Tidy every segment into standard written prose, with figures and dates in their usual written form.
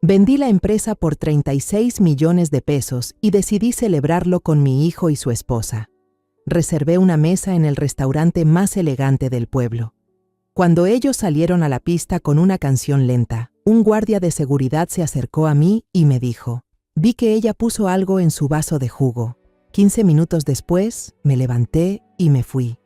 Vendí la empresa por 36 millones de pesos y decidí celebrarlo con mi hijo y su esposa. Reservé una mesa en el restaurante más elegante del pueblo. Cuando ellos salieron a la pista con una canción lenta, un guardia de seguridad se acercó a mí y me dijo: «Vi que ella puso algo en su vaso de jugo». 15 minutos después, me levanté y me fui.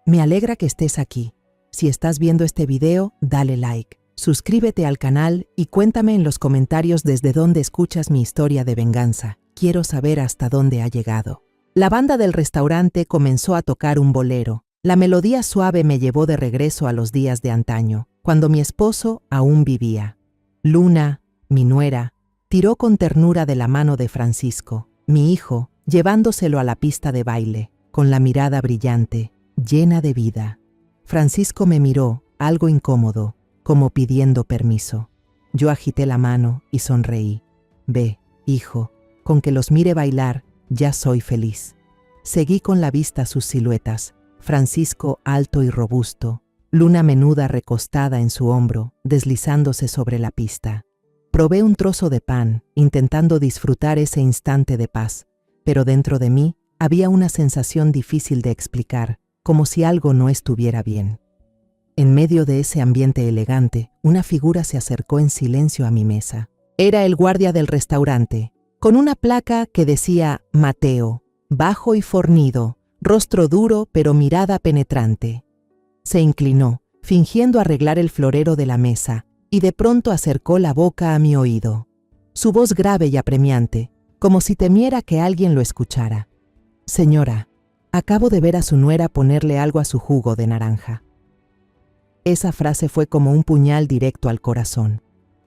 Me alegra que estés aquí. Si estás viendo este video, dale like, suscríbete al canal y cuéntame en los comentarios desde dónde escuchas mi historia de venganza. Quiero saber hasta dónde ha llegado. La banda del restaurante comenzó a tocar un bolero. La melodía suave me llevó de regreso a los días de antaño, cuando mi esposo aún vivía. Luna, mi nuera, tiró con ternura de la mano de Francisco, mi hijo, llevándoselo a la pista de baile, con la mirada brillante, llena de vida. Francisco me miró, algo incómodo, como pidiendo permiso. Yo agité la mano y sonreí. «Ve, hijo, con que los mire bailar, ya soy feliz». Seguí con la vista sus siluetas, Francisco alto y robusto, Luna menuda recostada en su hombro, deslizándose sobre la pista. Probé un trozo de pan, intentando disfrutar ese instante de paz, pero dentro de mí había una sensación difícil de explicar, como si algo no estuviera bien. En medio de ese ambiente elegante, una figura se acercó en silencio a mi mesa. Era el guardia del restaurante, con una placa que decía Mateo, bajo y fornido, rostro duro pero mirada penetrante. Se inclinó, fingiendo arreglar el florero de la mesa, y de pronto acercó la boca a mi oído. Su voz grave y apremiante, como si temiera que alguien lo escuchara. «Señora, acabo de ver a su nuera ponerle algo a su jugo de naranja». Esa frase fue como un puñal directo al corazón.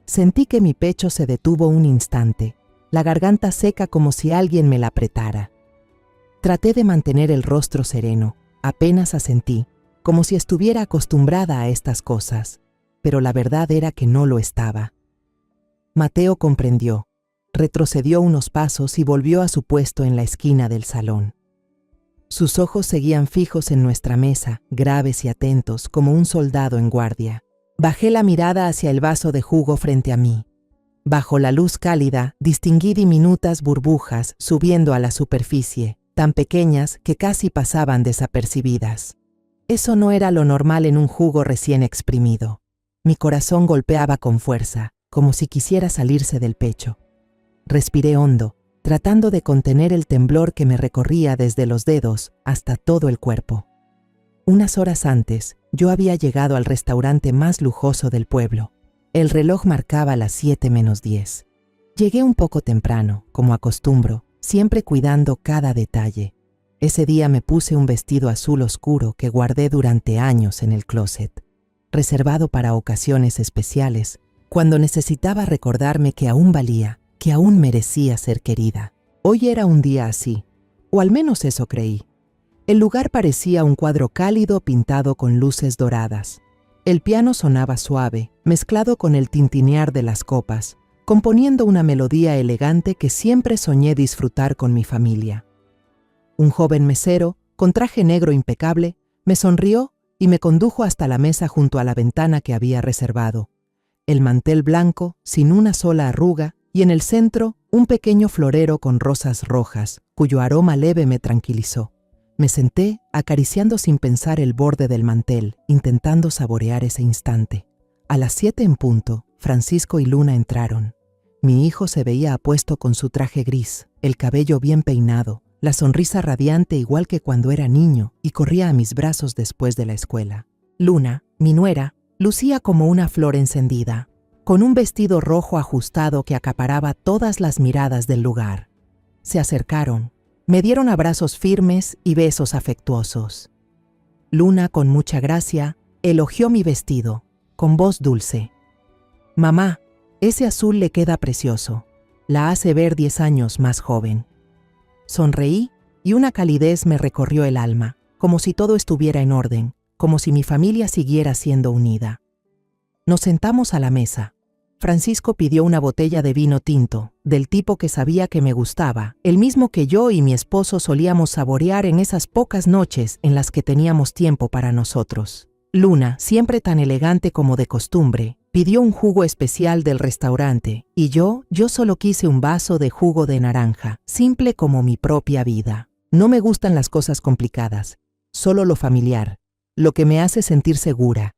Sentí que mi pecho se detuvo un instante, la garganta seca como si alguien me la apretara. Traté de mantener el rostro sereno, apenas asentí, como si estuviera acostumbrada a estas cosas, pero la verdad era que no lo estaba. Mateo comprendió, retrocedió unos pasos y volvió a su puesto en la esquina del salón. Sus ojos seguían fijos en nuestra mesa, graves y atentos, como un soldado en guardia. Bajé la mirada hacia el vaso de jugo frente a mí. Bajo la luz cálida, distinguí diminutas burbujas subiendo a la superficie, tan pequeñas que casi pasaban desapercibidas. Eso no era lo normal en un jugo recién exprimido. Mi corazón golpeaba con fuerza, como si quisiera salirse del pecho. Respiré hondo, tratando de contener el temblor que me recorría desde los dedos hasta todo el cuerpo. Unas horas antes, yo había llegado al restaurante más lujoso del pueblo. El reloj marcaba las 7:10. Llegué un poco temprano, como acostumbro, siempre cuidando cada detalle. Ese día me puse un vestido azul oscuro que guardé durante años en el closet, reservado para ocasiones especiales, cuando necesitaba recordarme que aún valía, que aún merecía ser querida. Hoy era un día así, o al menos eso creí. El lugar parecía un cuadro cálido pintado con luces doradas. El piano sonaba suave, mezclado con el tintinear de las copas, componiendo una melodía elegante que siempre soñé disfrutar con mi familia. Un joven mesero, con traje negro impecable, me sonrió y me condujo hasta la mesa junto a la ventana que había reservado. El mantel blanco, sin una sola arruga, y en el centro, un pequeño florero con rosas rojas, cuyo aroma leve me tranquilizó. Me senté, acariciando sin pensar el borde del mantel, intentando saborear ese instante. A las 7 en punto, Francisco y Luna entraron. Mi hijo se veía apuesto con su traje gris, el cabello bien peinado, la sonrisa radiante igual que cuando era niño y corría a mis brazos después de la escuela. Luna, mi nuera, lucía como una flor encendida, con un vestido rojo ajustado que acaparaba todas las miradas del lugar. Se acercaron, me dieron abrazos firmes y besos afectuosos. Luna, con mucha gracia, elogió mi vestido, con voz dulce. «Mamá, ese azul le queda precioso. La hace ver 10 años más joven». Sonreí y una calidez me recorrió el alma, como si todo estuviera en orden, como si mi familia siguiera siendo unida. Nos sentamos a la mesa. Francisco pidió una botella de vino tinto, del tipo que sabía que me gustaba, el mismo que yo y mi esposo solíamos saborear en esas pocas noches en las que teníamos tiempo para nosotros. Luna, siempre tan elegante como de costumbre, Pidió un jugo especial del restaurante y yo solo quise un vaso de jugo de naranja, simple como mi propia vida. No me gustan las cosas complicadas, solo lo familiar, lo que me hace sentir segura.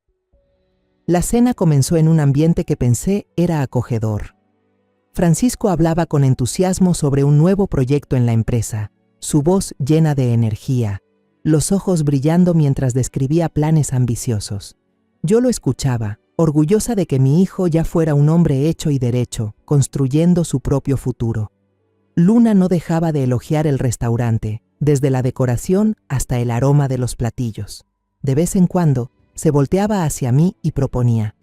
La cena comenzó en un ambiente que pensé era acogedor. Francisco hablaba con entusiasmo sobre un nuevo proyecto en la empresa, su voz llena de energía, los ojos brillando mientras describía planes ambiciosos. Yo lo escuchaba, orgullosa de que mi hijo ya fuera un hombre hecho y derecho, construyendo su propio futuro. Luna no dejaba de elogiar el restaurante, desde la decoración hasta el aroma de los platillos. De vez en cuando, se volteaba hacia mí y proponía: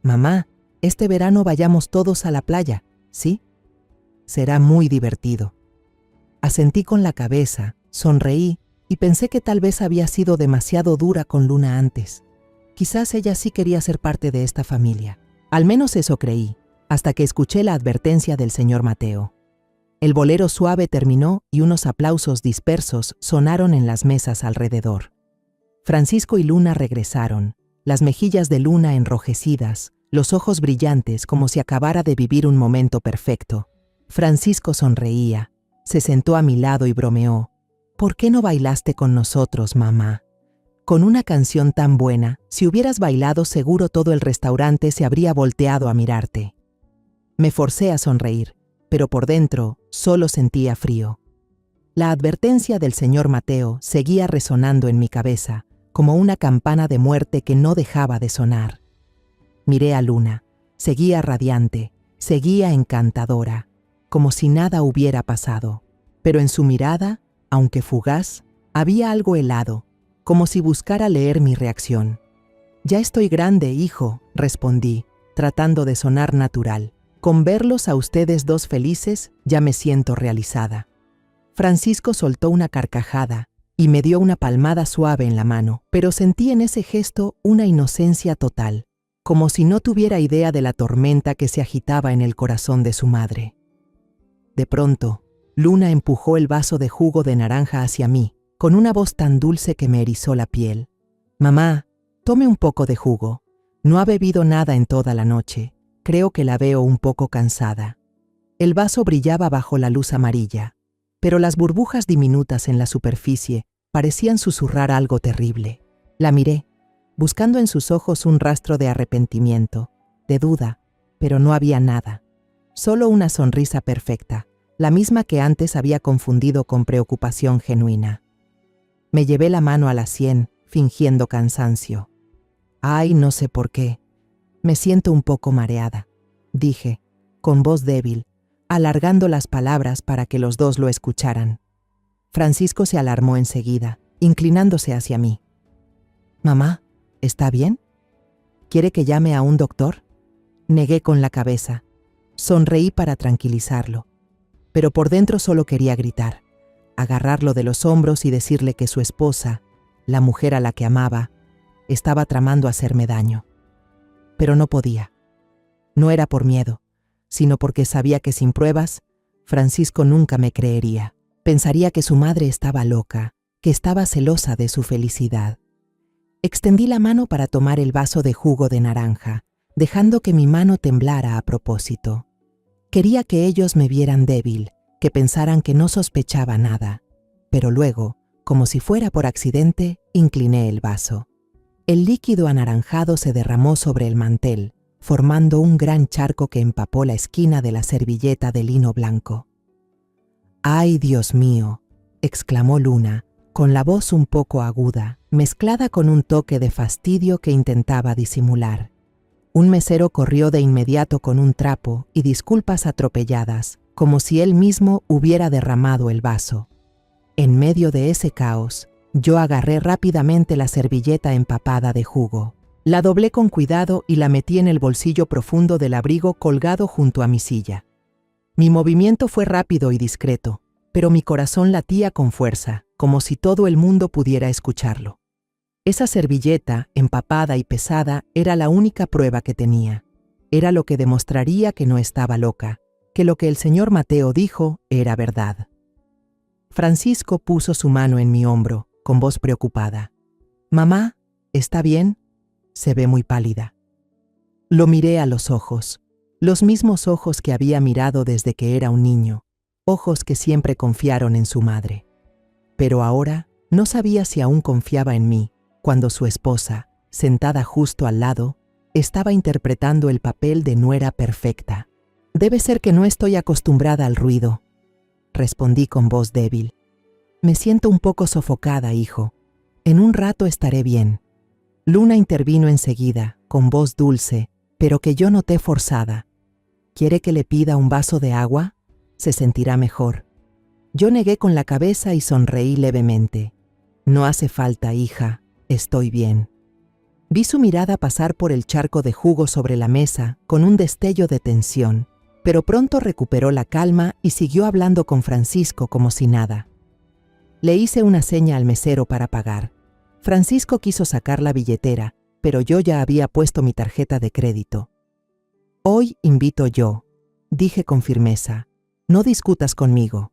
«Mamá, este verano vayamos todos a la playa, ¿sí? Será muy divertido». Asentí con la cabeza, sonreí y pensé que tal vez había sido demasiado dura con Luna antes. Quizás ella sí quería ser parte de esta familia. Al menos eso creí, hasta que escuché la advertencia del señor Mateo. El bolero suave terminó y unos aplausos dispersos sonaron en las mesas alrededor. Francisco y Luna regresaron, las mejillas de Luna enrojecidas, los ojos brillantes como si acabara de vivir un momento perfecto. Francisco sonreía, se sentó a mi lado y bromeó: «¿Por qué no bailaste con nosotros, mamá? Con una canción tan buena, si hubieras bailado seguro todo el restaurante se habría volteado a mirarte». Me forcé a sonreír, pero por dentro solo sentía frío. La advertencia del señor Mateo seguía resonando en mi cabeza, como una campana de muerte que no dejaba de sonar. Miré a Luna, seguía radiante, seguía encantadora, como si nada hubiera pasado, pero en su mirada, aunque fugaz, había algo helado, como si buscara leer mi reacción. «Ya estoy grande, hijo», respondí, tratando de sonar natural. «Con verlos a ustedes dos felices, ya me siento realizada». Francisco soltó una carcajada y me dio una palmada suave en la mano, pero sentí en ese gesto una inocencia total, como si no tuviera idea de la tormenta que se agitaba en el corazón de su madre. De pronto, Luna empujó el vaso de jugo de naranja hacia mí, con una voz tan dulce que me erizó la piel. «Mamá, tome un poco de jugo. No ha bebido nada en toda la noche. Creo que la veo un poco cansada». El vaso brillaba bajo la luz amarilla, pero las burbujas diminutas en la superficie parecían susurrar algo terrible. La miré, buscando en sus ojos un rastro de arrepentimiento, de duda, pero no había nada. Solo una sonrisa perfecta, la misma que antes había confundido con preocupación genuina. Me llevé la mano a la sien, fingiendo cansancio. «Ay, no sé por qué. Me siento un poco mareada», dije, con voz débil, alargando las palabras para que los dos lo escucharan. Francisco se alarmó enseguida, inclinándose hacia mí. «Mamá, ¿está bien? ¿Quiere que llame a un doctor?». Negué con la cabeza. Sonreí para tranquilizarlo, pero por dentro solo quería gritar, agarrarlo de los hombros y decirle que su esposa, la mujer a la que amaba, estaba tramando hacerme daño. Pero no podía. No era por miedo, sino porque sabía que sin pruebas, Francisco nunca me creería. Pensaría que su madre estaba loca, que estaba celosa de su felicidad. Extendí la mano para tomar el vaso de jugo de naranja, dejando que mi mano temblara a propósito. Quería que ellos me vieran débil, que pensaran que no sospechaba nada. Pero luego, como si fuera por accidente, incliné el vaso. El líquido anaranjado se derramó sobre el mantel, formando un gran charco que empapó la esquina de la servilleta de lino blanco. «¡Ay, Dios mío!», exclamó Luna, con la voz un poco aguda, mezclada con un toque de fastidio que intentaba disimular. Un mesero corrió de inmediato con un trapo y disculpas atropelladas, como si él mismo hubiera derramado el vaso. En medio de ese caos, yo agarré rápidamente la servilleta empapada de jugo. La doblé con cuidado y la metí en el bolsillo profundo del abrigo colgado junto a mi silla. Mi movimiento fue rápido y discreto, pero mi corazón latía con fuerza, como si todo el mundo pudiera escucharlo. Esa servilleta, empapada y pesada, era la única prueba que tenía. Era lo que demostraría que no estaba loca, que lo que el señor Mateo dijo era verdad. Francisco puso su mano en mi hombro, con voz preocupada. «Mamá, ¿está bien? Se ve muy pálida». Lo miré a los mismos ojos que había mirado desde que era un niño, ojos que siempre confiaron en su madre. Pero ahora no sabía si aún confiaba en mí, cuando su esposa, sentada justo al lado, estaba interpretando el papel de nuera perfecta. «Debe ser que no estoy acostumbrada al ruido», respondí con voz débil. «Me siento un poco sofocada, hijo. En un rato estaré bien». Luna intervino enseguida, con voz dulce, pero que yo noté forzada. «¿Quiere que le pida un vaso de agua? Se sentirá mejor». Yo negué con la cabeza y sonreí levemente. «No hace falta, hija, estoy bien». Vi su mirada pasar por el charco de jugo sobre la mesa con un destello de tensión, pero pronto recuperó la calma y siguió hablando con Francisco como si nada. Le hice una seña al mesero para pagar. Francisco quiso sacar la billetera, pero yo ya había puesto mi tarjeta de crédito. «Hoy invito yo», dije con firmeza. «No discutas conmigo».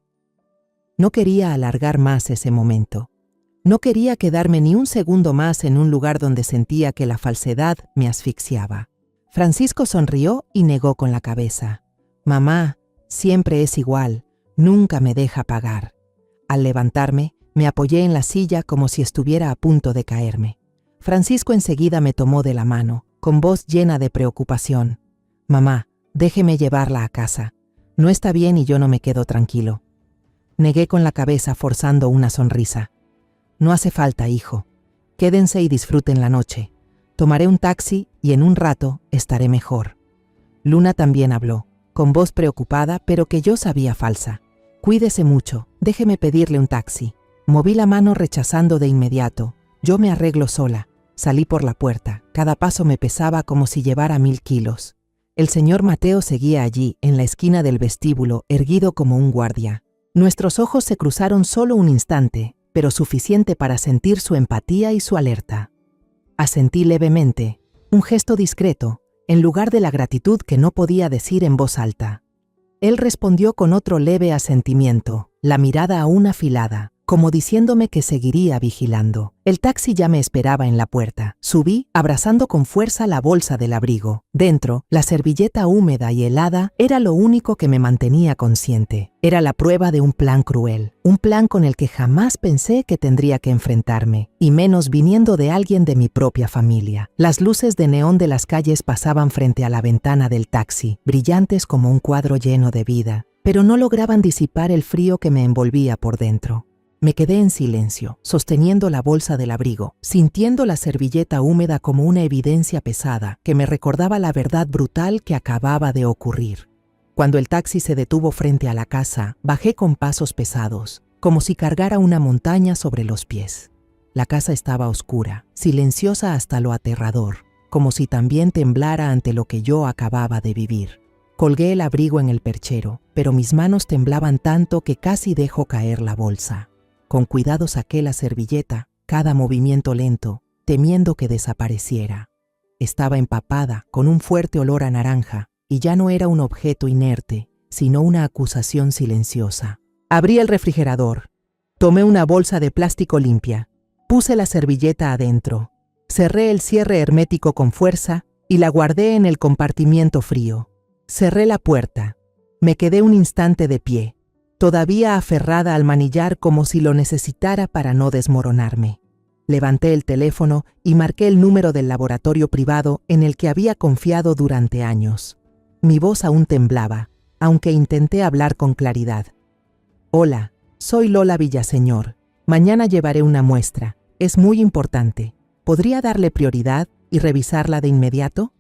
No quería alargar más ese momento. No quería quedarme ni un segundo más en un lugar donde sentía que la falsedad me asfixiaba. Francisco sonrió y negó con la cabeza. «Mamá, siempre es igual, nunca me deja pagar». Al levantarme, me apoyé en la silla como si estuviera a punto de caerme. Francisco enseguida me tomó de la mano, con voz llena de preocupación. «Mamá, déjeme llevarla a casa. No está bien y yo no me quedo tranquilo». Negué con la cabeza forzando una sonrisa. «No hace falta, hijo. Quédense y disfruten la noche. Tomaré un taxi y en un rato estaré mejor». Luna también habló, con voz preocupada, pero que yo sabía falsa. «Cuídese mucho, déjeme pedirle un taxi». Moví la mano rechazando de inmediato. «Yo me arreglo sola». Salí por la puerta. Cada paso me pesaba como si llevara 1000 kilos. El señor Mateo seguía allí, en la esquina del vestíbulo, erguido como un guardia. Nuestros ojos se cruzaron solo un instante, pero suficiente para sentir su empatía y su alerta. Asentí levemente, un gesto discreto, en lugar de la gratitud que no podía decir en voz alta. Él respondió con otro leve asentimiento, la mirada aún afilada, como diciéndome que seguiría vigilando. El taxi ya me esperaba en la puerta. Subí, abrazando con fuerza la bolsa del abrigo. Dentro, la servilleta húmeda y helada era lo único que me mantenía consciente. Era la prueba de un plan cruel, un plan con el que jamás pensé que tendría que enfrentarme, y menos viniendo de alguien de mi propia familia. Las luces de neón de las calles pasaban frente a la ventana del taxi, brillantes como un cuadro lleno de vida, pero no lograban disipar el frío que me envolvía por dentro. Me quedé en silencio, sosteniendo la bolsa del abrigo, sintiendo la servilleta húmeda como una evidencia pesada que me recordaba la verdad brutal que acababa de ocurrir. Cuando el taxi se detuvo frente a la casa, bajé con pasos pesados, como si cargara una montaña sobre los pies. La casa estaba oscura, silenciosa hasta lo aterrador, como si también temblara ante lo que yo acababa de vivir. Colgué el abrigo en el perchero, pero mis manos temblaban tanto que casi dejo caer la bolsa. Con cuidado saqué la servilleta, cada movimiento lento, temiendo que desapareciera. Estaba empapada, con un fuerte olor a naranja, y ya no era un objeto inerte, sino una acusación silenciosa. Abrí el refrigerador. Tomé una bolsa de plástico limpia. Puse la servilleta adentro. Cerré el cierre hermético con fuerza y la guardé en el compartimiento frío. Cerré la puerta. Me quedé un instante de pie, todavía aferrada al manillar como si lo necesitara para no desmoronarme. Levanté el teléfono y marqué el número del laboratorio privado en el que había confiado durante años. Mi voz aún temblaba, aunque intenté hablar con claridad. «Hola, soy Lola Villaseñor. Mañana llevaré una muestra. Es muy importante. ¿Podría darle prioridad y revisarla de inmediato?»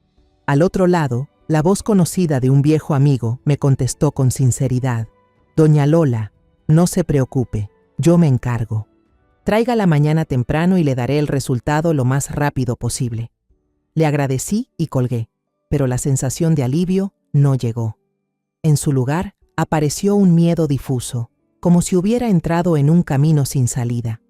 Al otro lado, la voz conocida de un viejo amigo me contestó con sinceridad. «Doña Lola, no se preocupe, yo me encargo. Tráigala mañana temprano y le daré el resultado lo más rápido posible». Le agradecí y colgué, pero la sensación de alivio no llegó. En su lugar, apareció un miedo difuso, como si hubiera entrado en un camino sin salida.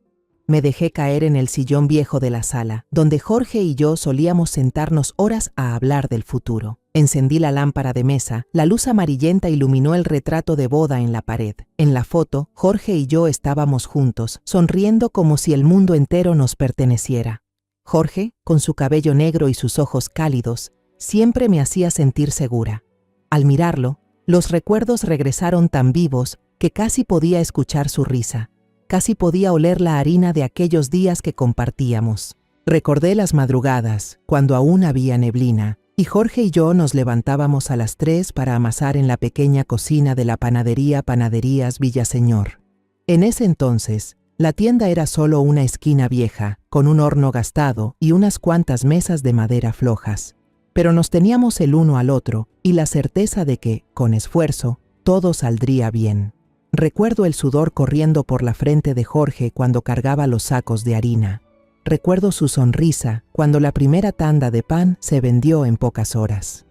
Me dejé caer en el sillón viejo de la sala, donde Jorge y yo solíamos sentarnos horas a hablar del futuro. Encendí la lámpara de mesa, la luz amarillenta iluminó el retrato de boda en la pared. En la foto, Jorge y yo estábamos juntos, sonriendo como si el mundo entero nos perteneciera. Jorge, con su cabello negro y sus ojos cálidos, Siempre me hacía sentir segura. Al mirarlo, los recuerdos regresaron tan vivos que casi podía escuchar su risa. Casi podía oler la harina de aquellos días que compartíamos. Recordé las madrugadas, cuando aún había neblina, y Jorge y yo nos levantábamos a las 3 para amasar en la pequeña cocina de la panadería Panaderías Villaseñor. En ese entonces, la tienda era solo una esquina vieja, con un horno gastado y unas cuantas mesas de madera flojas. Pero nos teníamos el uno al otro y la certeza de que, con esfuerzo, todo saldría bien. Recuerdo el sudor corriendo por la frente de Jorge cuando cargaba los sacos de harina. Recuerdo su sonrisa cuando la primera tanda de pan se vendió en pocas horas.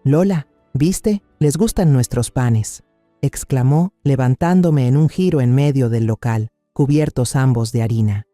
«Lola, ¿viste? Les gustan nuestros panes», exclamó, levantándome en un giro en medio del local, cubiertos ambos de harina.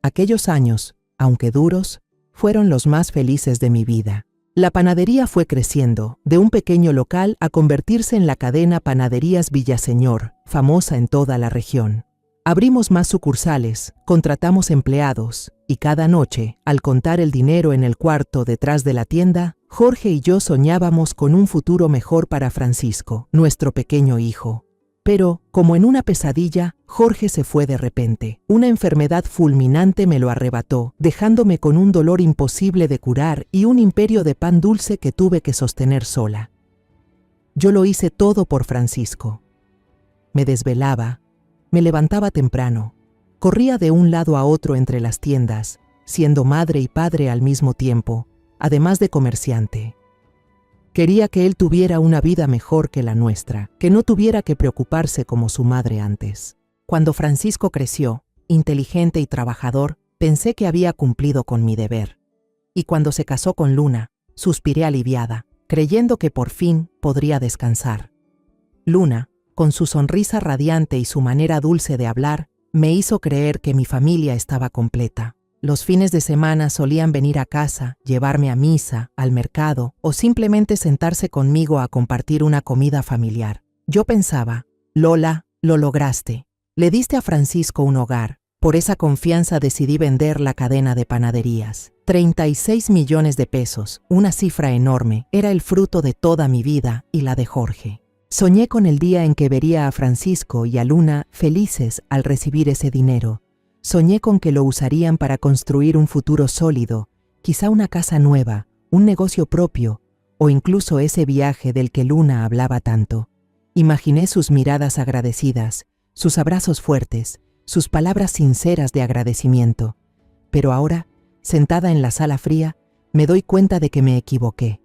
Aquellos años, aunque duros, fueron los más felices de mi vida. La panadería fue creciendo, de un pequeño local a convertirse en la cadena Panaderías Villaseñor, famosa en toda la región. Abrimos más sucursales, contratamos empleados, y cada noche, al contar el dinero en el cuarto detrás de la tienda, Jorge y yo soñábamos con un futuro mejor para Francisco, nuestro pequeño hijo. Pero, como en una pesadilla, Jorge se fue de repente. Una enfermedad fulminante me lo arrebató, dejándome con un dolor imposible de curar y un imperio de pan dulce que tuve que sostener sola. Yo lo hice todo por Francisco. Me desvelaba, me levantaba temprano, corría de un lado a otro entre las tiendas, siendo madre y padre al mismo tiempo, además de comerciante. Quería que él tuviera una vida mejor que la nuestra, que no tuviera que preocuparse como su madre antes. Cuando Francisco creció, inteligente y trabajador, pensé que había cumplido con mi deber. Y cuando se casó con Luna, suspiré aliviada, creyendo que por fin podría descansar. Luna, con su sonrisa radiante y su manera dulce de hablar, me hizo creer que mi familia estaba completa. Los fines de semana solían venir a casa, llevarme a misa, al mercado o simplemente sentarse conmigo a compartir una comida familiar. Yo pensaba, Lola, lo lograste. Le diste a Francisco un hogar. Por esa confianza decidí vender la cadena de panaderías. 36 millones de pesos, una cifra enorme, era el fruto de toda mi vida y la de Jorge. Soñé con el día en que vería a Francisco y a Luna felices al recibir ese dinero. Soñé con que lo usarían para construir un futuro sólido, quizá una casa nueva, un negocio propio, o incluso ese viaje del que Luna hablaba tanto. Imaginé sus miradas agradecidas, sus abrazos fuertes, sus palabras sinceras de agradecimiento. Pero ahora, sentada en la sala fría, me doy cuenta de que me equivoqué.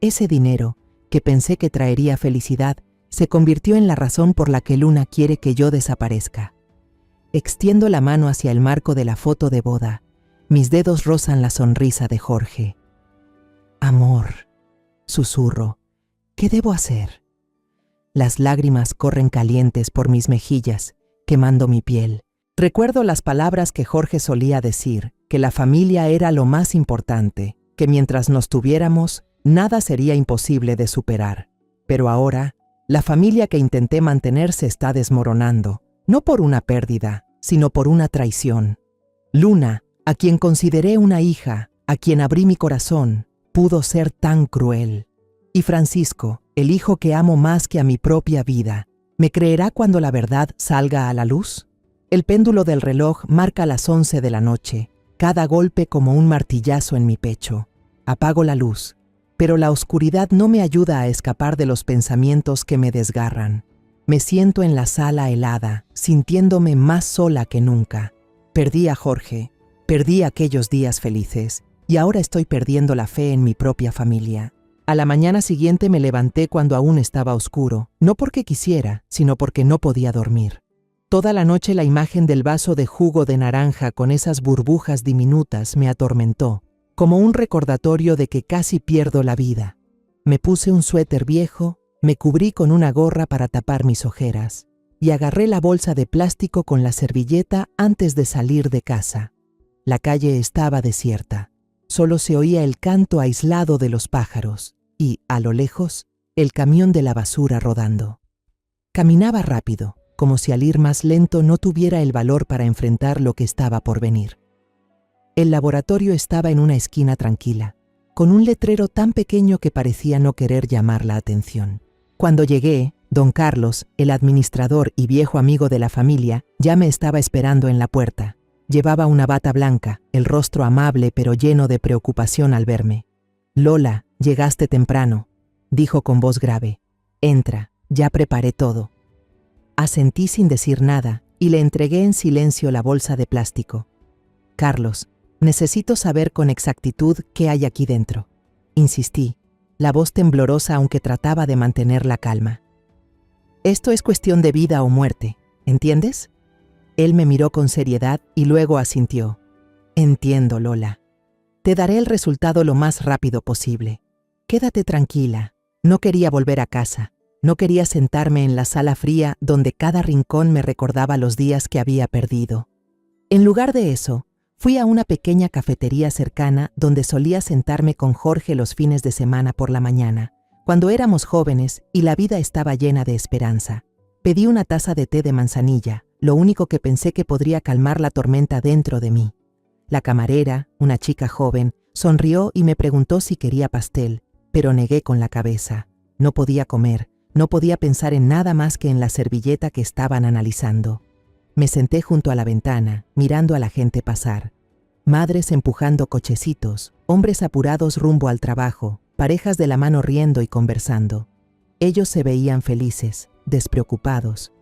Ese dinero, que pensé que traería felicidad, se convirtió en la razón por la que Luna quiere que yo desaparezca. Extiendo la mano hacia el marco de la foto de boda. Mis dedos rozan la sonrisa de Jorge. «Amor», susurro, «¿qué debo hacer?» Las lágrimas corren calientes por mis mejillas, quemando mi piel. Recuerdo las palabras que Jorge solía decir, que la familia era lo más importante, que mientras nos tuviéramos, nada sería imposible de superar. Pero ahora, la familia que intenté mantener se está desmoronando. No por una pérdida, sino por una traición. Luna, a quien consideré una hija, a quien abrí mi corazón, pudo ser tan cruel. Y Francisco, el hijo que amo más que a mi propia vida, ¿me creerá cuando la verdad salga a la luz? El péndulo del reloj marca las 11 de la noche, cada golpe como un martillazo en mi pecho. Apago la luz, pero la oscuridad no me ayuda a escapar de los pensamientos que me desgarran. Me siento en la sala helada, sintiéndome más sola que nunca. Perdí a Jorge, perdí aquellos días felices, y ahora estoy perdiendo la fe en mi propia familia. A la mañana siguiente me levanté cuando aún estaba oscuro, no porque quisiera, sino porque no podía dormir. Toda la noche la imagen del vaso de jugo de naranja con esas burbujas diminutas me atormentó, como un recordatorio de que casi pierdo la vida. Me puse un suéter viejo, me cubrí con una gorra para tapar mis ojeras y agarré la bolsa de plástico con la servilleta antes de salir de casa. La calle estaba desierta. Solo se oía el canto aislado de los pájaros y, a lo lejos, el camión de la basura rodando. Caminaba rápido, como si al ir más lento no tuviera el valor para enfrentar lo que estaba por venir. El laboratorio estaba en una esquina tranquila, con un letrero tan pequeño que parecía no querer llamar la atención. Cuando llegué, don Carlos, el administrador y viejo amigo de la familia, ya me estaba esperando en la puerta. Llevaba una bata blanca, el rostro amable pero lleno de preocupación al verme. «Lola, llegaste temprano», dijo con voz grave. «Entra, ya preparé todo». Asentí sin decir nada y le entregué en silencio la bolsa de plástico. «Carlos, necesito saber con exactitud qué hay aquí dentro», insistí, la voz temblorosa aunque trataba de mantener la calma. «Esto es cuestión de vida o muerte, ¿entiendes?». Él me miró con seriedad y luego asintió. «Entiendo, Lola. Te daré el resultado lo más rápido posible. Quédate tranquila. No quería volver a casa. No quería sentarme en la sala fría donde cada rincón me recordaba los días que había perdido. En lugar de eso, fui a una pequeña cafetería cercana donde solía sentarme con Jorge los fines de semana por la mañana, cuando éramos jóvenes y la vida estaba llena de esperanza. Pedí una taza de té de manzanilla, lo único que pensé que podría calmar la tormenta dentro de mí. La camarera, una chica joven, sonrió y me preguntó si quería pastel, pero negué con la cabeza. No podía comer, no podía pensar en nada más que en la servilleta que estaban analizando. Me senté junto a la ventana, mirando a la gente pasar. Madres empujando cochecitos, hombres apurados rumbo al trabajo, parejas de la mano riendo y conversando. Ellos se veían felices, despreocupados.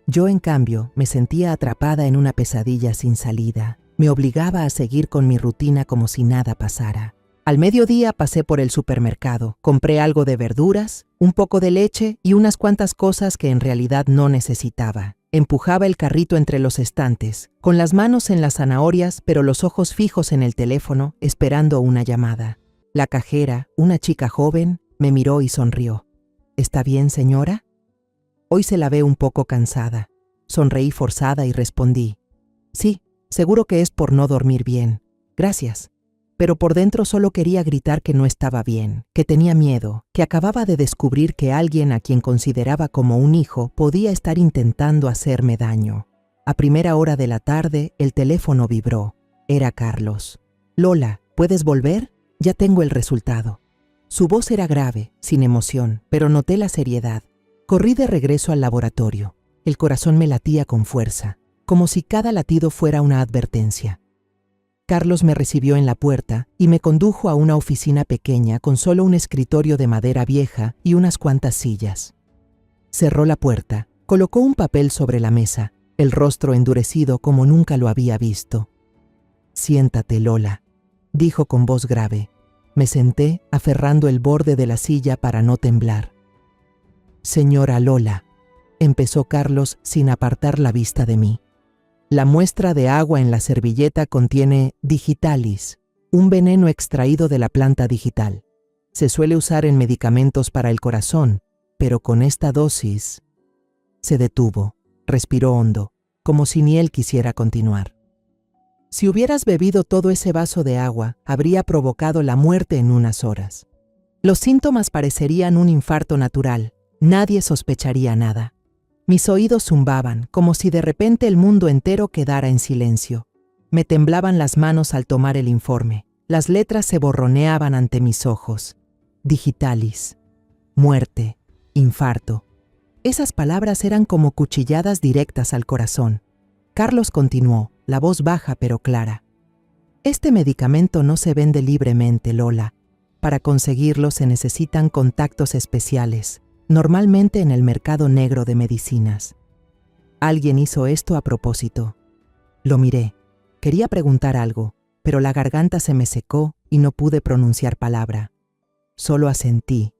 Yo, en cambio, me sentía atrapada en una pesadilla sin salida. Me obligaba a seguir con mi rutina como si nada pasara. Al mediodía pasé por el supermercado, compré algo de verduras, un poco de leche y unas cuantas cosas que en realidad no necesitaba. Empujaba el carrito entre los estantes, con las manos en las zanahorias pero los ojos fijos en el teléfono, esperando una llamada. La cajera, una chica joven, me miró y sonrió. «¿Está bien, señora?». Hoy se la ve un poco cansada. Sonreí forzada y respondí: «Sí, seguro que es por no dormir bien. Gracias». Pero por dentro solo quería gritar que no estaba bien, que tenía miedo, que acababa de descubrir que alguien a quien consideraba como un hijo podía estar intentando hacerme daño. A primera hora de la tarde, el teléfono vibró. Era Carlos. «Lola, ¿puedes volver? Ya tengo el resultado». Su voz era grave, sin emoción, pero noté la seriedad. Corrí de regreso al laboratorio. El corazón me latía con fuerza, como si cada latido fuera una advertencia. Carlos me recibió en la puerta y me condujo a una oficina pequeña con solo un escritorio de madera vieja y unas cuantas sillas. Cerró la puerta, colocó un papel sobre la mesa, el rostro endurecido como nunca lo había visto. «Siéntate, Lola», dijo con voz grave. Me senté, aferrando el borde de la silla para no temblar. «Señora Lola», empezó Carlos sin apartar la vista de mí. «La muestra de agua en la servilleta contiene digitalis, un veneno extraído de la planta digital. Se suele usar en medicamentos para el corazón, pero con esta dosis…». Se detuvo, respiró hondo, como si ni él quisiera continuar. «Si hubieras bebido todo ese vaso de agua, habría provocado la muerte en unas horas. Los síntomas parecerían un infarto natural, nadie sospecharía nada». Mis oídos zumbaban, como si de repente el mundo entero quedara en silencio. Me temblaban las manos al tomar el informe. Las letras se borroneaban ante mis ojos. Digitalis, muerte, infarto. Esas palabras eran como cuchilladas directas al corazón. Carlos continuó, la voz baja pero clara. «Este medicamento no se vende libremente, Lola. Para conseguirlo se necesitan contactos especiales, normalmente en el mercado negro de medicinas. Alguien hizo esto a propósito». Lo miré. Quería preguntar algo, pero la garganta se me secó y no pude pronunciar palabra. Solo asentí.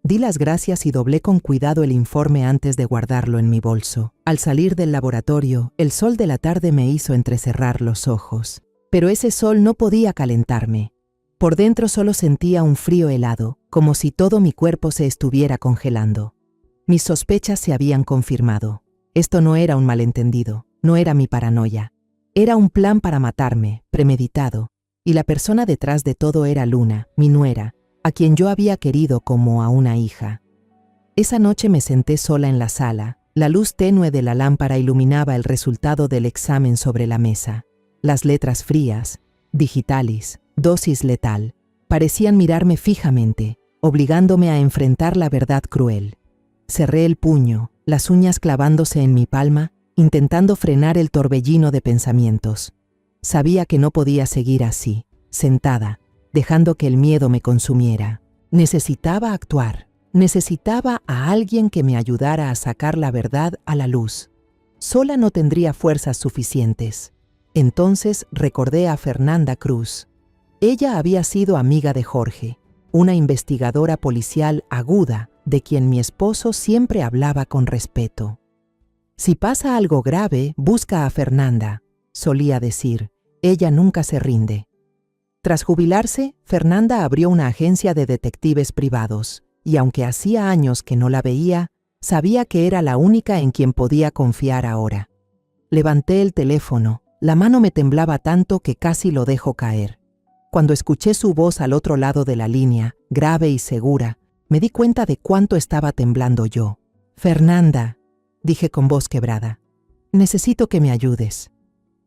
Di las gracias y doblé con cuidado el informe antes de guardarlo en mi bolso. Al salir del laboratorio, el sol de la tarde me hizo entrecerrar los ojos. Pero ese sol no podía calentarme. Por dentro solo sentía un frío helado, como si todo mi cuerpo se estuviera congelando. Mis sospechas se habían confirmado. Esto no era un malentendido, no era mi paranoia. Era un plan para matarme, premeditado, y la persona detrás de todo era Luna, mi nuera, a quien yo había querido como a una hija. Esa noche me senté sola en la sala. La luz tenue de la lámpara iluminaba el resultado del examen sobre la mesa. Las letras frías, digitalis, dosis letal, Parecían mirarme fijamente, obligándome a enfrentar la verdad cruel. Cerré el puño, las uñas clavándose en mi palma, intentando frenar el torbellino de pensamientos. Sabía que no podía seguir así, sentada, dejando que el miedo me consumiera. Necesitaba actuar. Necesitaba a alguien que me ayudara a sacar la verdad a la luz. Sola no tendría fuerzas suficientes. Entonces recordé a Fernanda Cruz. Ella había sido amiga de Jorge, una investigadora policial aguda de quien mi esposo siempre hablaba con respeto. Si pasa algo grave, busca a Fernanda, solía decir. Ella nunca se rinde. Tras jubilarse, Fernanda abrió una agencia de detectives privados, y aunque hacía años que no la veía, sabía que era la única en quien podía confiar ahora. Levanté el teléfono, la mano me temblaba tanto que casi lo dejo caer. Cuando escuché su voz al otro lado de la línea, grave y segura, me di cuenta de cuánto estaba temblando yo. «Fernanda», dije con voz quebrada, «necesito que me ayudes.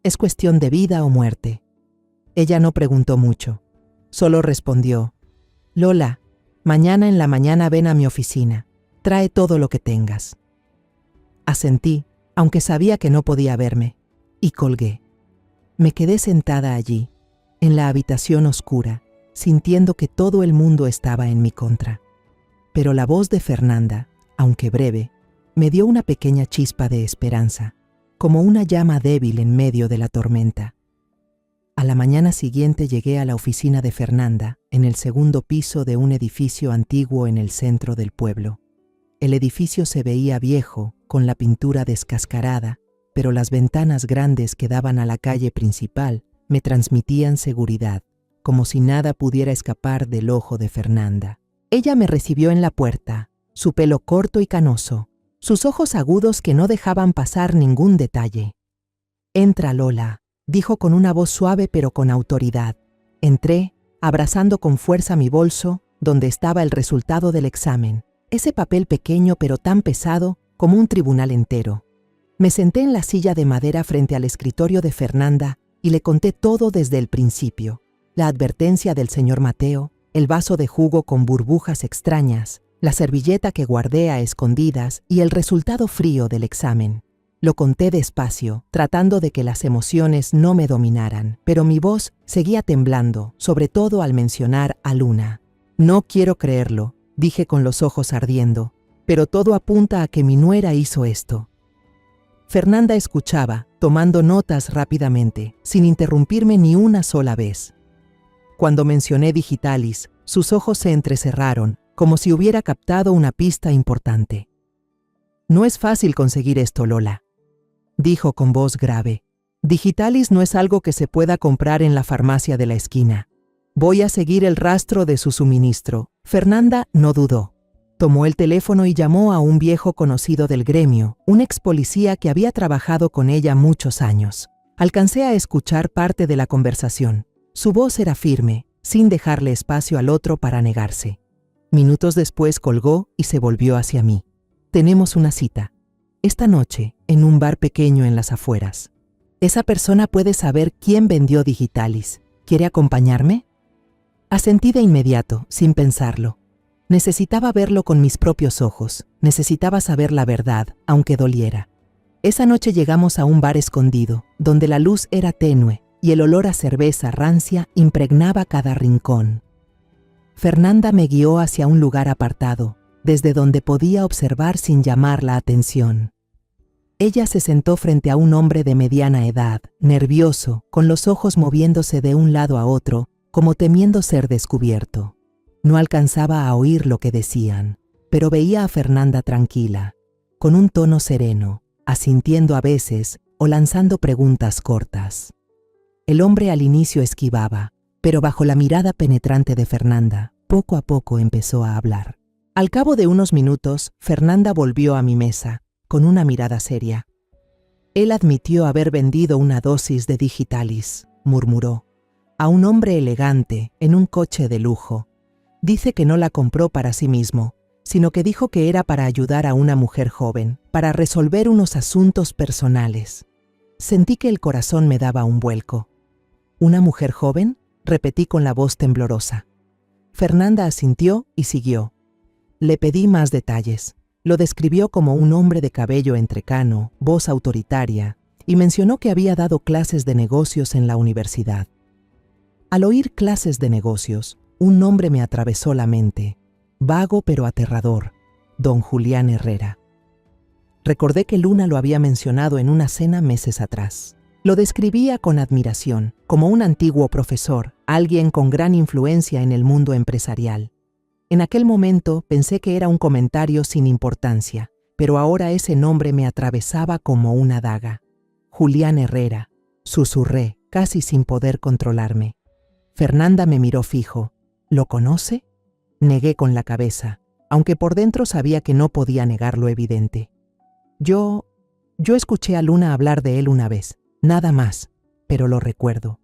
Es cuestión de vida o muerte». Ella no preguntó mucho, solo respondió, «Lola, mañana en la mañana ven a mi oficina, trae todo lo que tengas». Asentí, aunque sabía que no podía verme, y colgué. Me quedé sentada allí, en la habitación oscura, sintiendo que todo el mundo estaba en mi contra. Pero la voz de Fernanda, aunque breve, me dio una pequeña chispa de esperanza, como una llama débil en medio de la tormenta. A la mañana siguiente llegué a la oficina de Fernanda, en el segundo piso de un edificio antiguo en el centro del pueblo. El edificio se veía viejo, con la pintura descascarada, pero las ventanas grandes que daban a la calle principal me transmitían seguridad, como si nada pudiera escapar del ojo de Fernanda. Ella me recibió en la puerta, su pelo corto y canoso, sus ojos agudos que no dejaban pasar ningún detalle. «Entra, Lola», dijo con una voz suave pero con autoridad. Entré, abrazando con fuerza mi bolso, donde estaba el resultado del examen, ese papel pequeño pero tan pesado como un tribunal entero. Me senté en la silla de madera frente al escritorio de Fernanda y le conté todo desde el principio. La advertencia del señor Mateo, el vaso de jugo con burbujas extrañas, la servilleta que guardé a escondidas y el resultado frío del examen. Lo conté despacio, tratando de que las emociones no me dominaran, pero mi voz seguía temblando, sobre todo al mencionar a Luna. «No quiero creerlo», dije con los ojos ardiendo, «pero todo apunta a que mi nuera hizo esto». Fernanda escuchaba, tomando notas rápidamente, sin interrumpirme ni una sola vez. Cuando mencioné Digitalis, sus ojos se entrecerraron, como si hubiera captado una pista importante. «No es fácil conseguir esto, Lola», dijo con voz grave. «Digitalis no es algo que se pueda comprar en la farmacia de la esquina. Voy a seguir el rastro de su suministro». Fernanda no dudó. Tomó el teléfono y llamó a un viejo conocido del gremio, un ex policía que había trabajado con ella muchos años. Alcancé a escuchar parte de la conversación. Su voz era firme, sin dejarle espacio al otro para negarse. Minutos después colgó y se volvió hacia mí. «Tenemos una cita. Esta noche, en un bar pequeño en las afueras. Esa persona puede saber quién vendió Digitalis. ¿Quiere acompañarme?» Asentí de inmediato, sin pensarlo. Necesitaba verlo con mis propios ojos. Necesitaba saber la verdad, aunque doliera. Esa noche llegamos a un bar escondido, donde la luz era tenue y el olor a cerveza rancia impregnaba cada rincón. Fernanda me guió hacia un lugar apartado, desde donde podía observar sin llamar la atención. Ella se sentó frente a un hombre de mediana edad, nervioso, con los ojos moviéndose de un lado a otro, como temiendo ser descubierto. No alcanzaba a oír lo que decían, pero veía a Fernanda tranquila, con un tono sereno, asintiendo a veces o lanzando preguntas cortas. El hombre al inicio esquivaba, pero bajo la mirada penetrante de Fernanda, poco a poco empezó a hablar. Al cabo de unos minutos, Fernanda volvió a mi mesa, con una mirada seria. «Él admitió haber vendido una dosis de Digitalis», murmuró, «a un hombre elegante, en un coche de lujo. Dice que no la compró para sí mismo, sino que dijo que era para ayudar a una mujer joven, para resolver unos asuntos personales». Sentí que el corazón me daba un vuelco. «¿Una mujer joven?», repetí con la voz temblorosa. Fernanda asintió y siguió. Le pedí más detalles. Lo describió como un hombre de cabello entrecano, voz autoritaria, y mencionó que había dado clases de negocios en la universidad. Al oír clases de negocios, un nombre me atravesó la mente, vago pero aterrador, don Julián Herrera. Recordé que Luna lo había mencionado en una cena meses atrás. Lo describía con admiración, como un antiguo profesor, alguien con gran influencia en el mundo empresarial. En aquel momento pensé que era un comentario sin importancia, pero ahora ese nombre me atravesaba como una daga. Julián Herrera, susurré, casi sin poder controlarme. Fernanda me miró fijo. ¿Lo conoce? Negué con la cabeza, aunque por dentro sabía que no podía negar lo evidente. Yo escuché a Luna hablar de él una vez, nada más, pero lo recuerdo.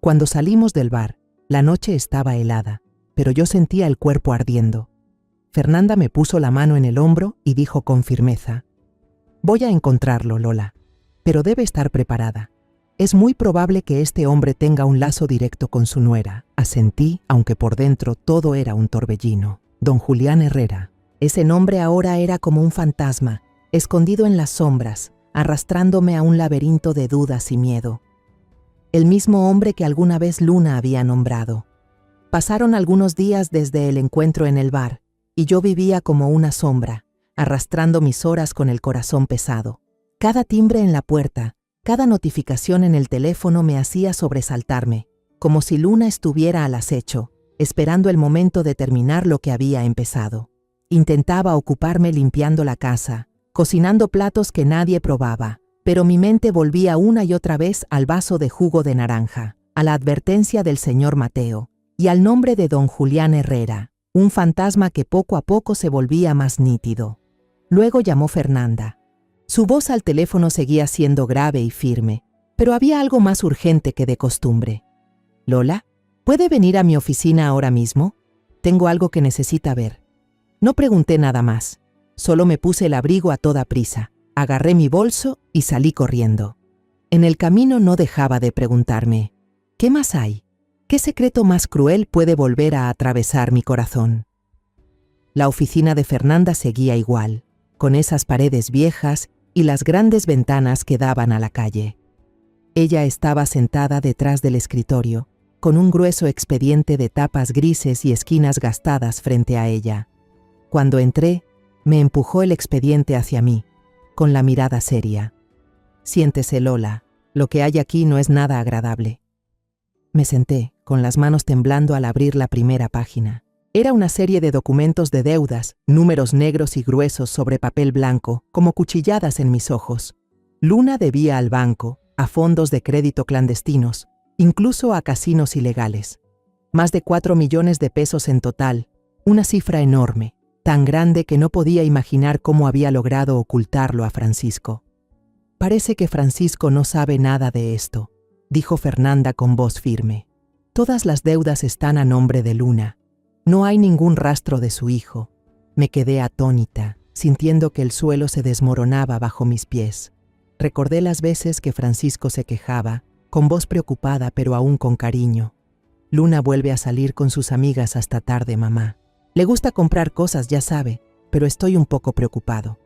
Cuando salimos del bar, la noche estaba helada, pero yo sentía el cuerpo ardiendo. Fernanda me puso la mano en el hombro y dijo con firmeza: «Voy a encontrarlo, Lola, pero debe estar preparada. Es muy probable que este hombre tenga un lazo directo con su nuera». Asentí, aunque por dentro todo era un torbellino. Don Julián Herrera. Ese nombre ahora era como un fantasma, escondido en las sombras, arrastrándome a un laberinto de dudas y miedo. El mismo hombre que alguna vez Luna había nombrado. Pasaron algunos días desde el encuentro en el bar, y yo vivía como una sombra, arrastrando mis horas con el corazón pesado. Cada timbre en la puerta, cada notificación en el teléfono me hacía sobresaltarme, como si Luna estuviera al acecho, esperando el momento de terminar lo que había empezado. Intentaba ocuparme limpiando la casa, cocinando platos que nadie probaba, pero mi mente volvía una y otra vez al vaso de jugo de naranja, a la advertencia del señor Mateo, y al nombre de don Julián Herrera, un fantasma que poco a poco se volvía más nítido. Luego llamó Fernanda. Su voz al teléfono seguía siendo grave y firme, pero había algo más urgente que de costumbre. «Lola, ¿puede venir a mi oficina ahora mismo? Tengo algo que necesita ver». No pregunté nada más, solo me puse el abrigo a toda prisa, agarré mi bolso y salí corriendo. En el camino no dejaba de preguntarme: ¿qué más hay? ¿Qué secreto más cruel puede volver a atravesar mi corazón? La oficina de Fernanda seguía igual, con esas paredes viejas y las grandes ventanas que daban a la calle. Ella estaba sentada detrás del escritorio, con un grueso expediente de tapas grises y esquinas gastadas frente a ella. Cuando entré, me empujó el expediente hacia mí, con la mirada seria. «Siéntese, Lola, lo que hay aquí no es nada agradable». Me senté, con las manos temblando al abrir la primera página. Era una serie de documentos de deudas, números negros y gruesos sobre papel blanco, como cuchilladas en mis ojos. Luna debía al banco, a fondos de crédito clandestinos, incluso a casinos ilegales. Más de 4 millones de pesos en total, una cifra enorme, tan grande que no podía imaginar cómo había logrado ocultarlo a Francisco. «Parece que Francisco no sabe nada de esto», dijo Fernanda con voz firme. «Todas las deudas están a nombre de Luna. No hay ningún rastro de su hijo». Me quedé atónita, sintiendo que el suelo se desmoronaba bajo mis pies. Recordé las veces que Francisco se quejaba, con voz preocupada pero aún con cariño: «Luna vuelve a salir con sus amigas hasta tarde, mamá. Le gusta comprar cosas, ya sabe, pero estoy un poco preocupado».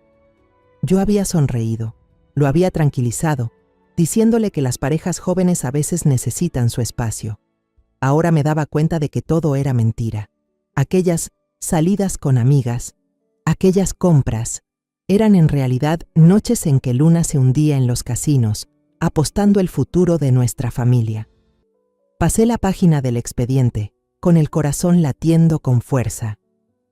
Yo había sonreído, lo había tranquilizado, diciéndole que las parejas jóvenes a veces necesitan su espacio. Ahora me daba cuenta de que todo era mentira. Aquellas salidas con amigas, aquellas compras, eran en realidad noches en que Luna se hundía en los casinos, apostando el futuro de nuestra familia. Pasé la página del expediente, con el corazón latiendo con fuerza,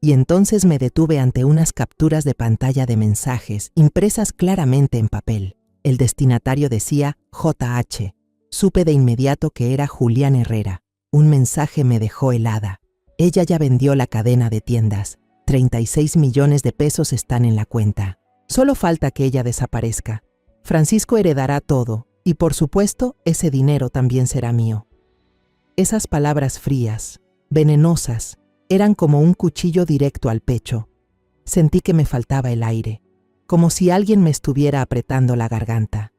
y entonces me detuve ante unas capturas de pantalla de mensajes impresas claramente en papel. El destinatario decía JH. Supe de inmediato que era Julián Herrera. Un mensaje me dejó helada. Ella ya vendió la cadena de tiendas. 36 millones de pesos están en la cuenta. Solo falta que ella desaparezca. Francisco heredará todo, y por supuesto, ese dinero también será mío. Esas palabras frías, venenosas, eran como un cuchillo directo al pecho. Sentí que me faltaba el aire, como si alguien me estuviera apretando la garganta.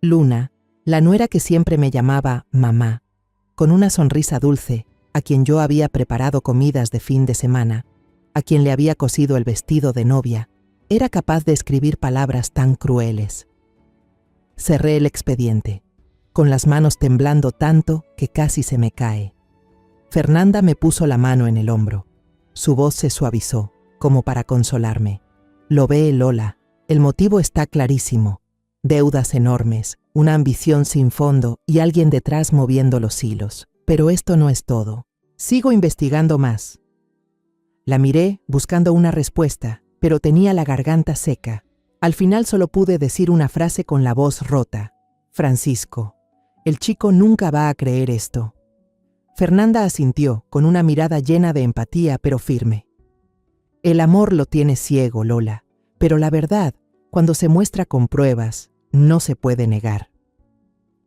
Luna, la nuera que siempre me llamaba mamá, con una sonrisa dulce, a quien yo había preparado comidas de fin de semana, a quien le había cosido el vestido de novia, era capaz de escribir palabras tan crueles. Cerré el expediente, con las manos temblando tanto que casi se me cae. Fernanda me puso la mano en el hombro. Su voz se suavizó, como para consolarme. Lo ve, Lola, el motivo está clarísimo. Deudas enormes, una ambición sin fondo y alguien detrás moviendo los hilos. Pero esto no es todo. Sigo investigando más. La miré buscando una respuesta, pero tenía la garganta seca. Al final solo pude decir una frase con la voz rota. Francisco, el chico nunca va a creer esto. Fernanda asintió, con una mirada llena de empatía pero firme. El amor lo tiene ciego, Lola, pero la verdad, cuando se muestra con pruebas, no se puede negar.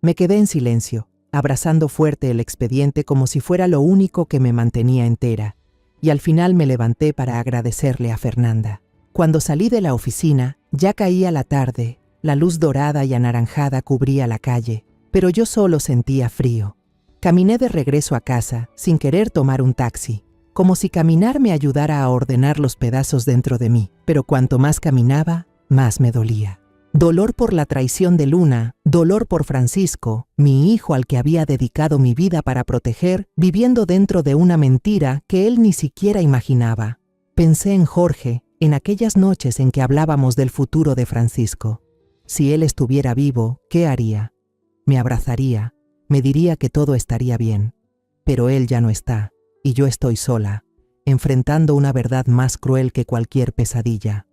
Me quedé en silencio, abrazando fuerte el expediente como si fuera lo único que me mantenía entera, y al final me levanté para agradecerle a Fernanda. Cuando salí de la oficina, ya caía la tarde, la luz dorada y anaranjada cubría la calle, pero yo solo sentía frío. Caminé de regreso a casa, sin querer tomar un taxi, como si caminar me ayudara a ordenar los pedazos dentro de mí, pero cuanto más caminaba, más me dolía. Dolor por la traición de Luna, dolor por Francisco, mi hijo al que había dedicado mi vida para proteger, viviendo dentro de una mentira que él ni siquiera imaginaba. Pensé en Jorge, en aquellas noches en que hablábamos del futuro de Francisco. Si él estuviera vivo, ¿qué haría? Me abrazaría, me diría que todo estaría bien. Pero él ya no está, y yo estoy sola, enfrentando una verdad más cruel que cualquier pesadilla.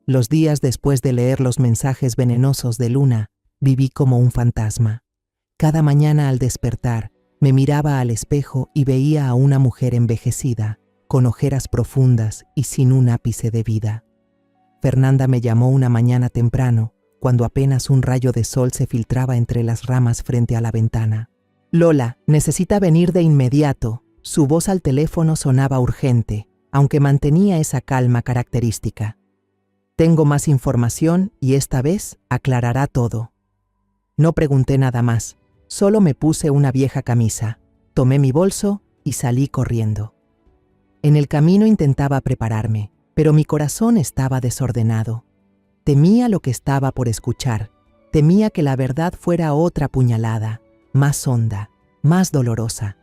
Los días después de leer los mensajes venenosos de Luna, viví como un fantasma. Cada mañana al despertar, me miraba al espejo y veía a una mujer envejecida, con ojeras profundas y sin un ápice de vida. Fernanda me llamó una mañana temprano, cuando apenas un rayo de sol se filtraba entre las ramas frente a la ventana. Lola, necesita venir de inmediato. Su voz al teléfono sonaba urgente, aunque mantenía esa calma característica. Tengo más información y esta vez aclarará todo. No pregunté nada más, solo me puse una vieja camisa, tomé mi bolso y salí corriendo. En el camino intentaba prepararme, pero mi corazón estaba desordenado. Temía lo que estaba por escuchar, temía que la verdad fuera otra puñalada, más honda, más dolorosa.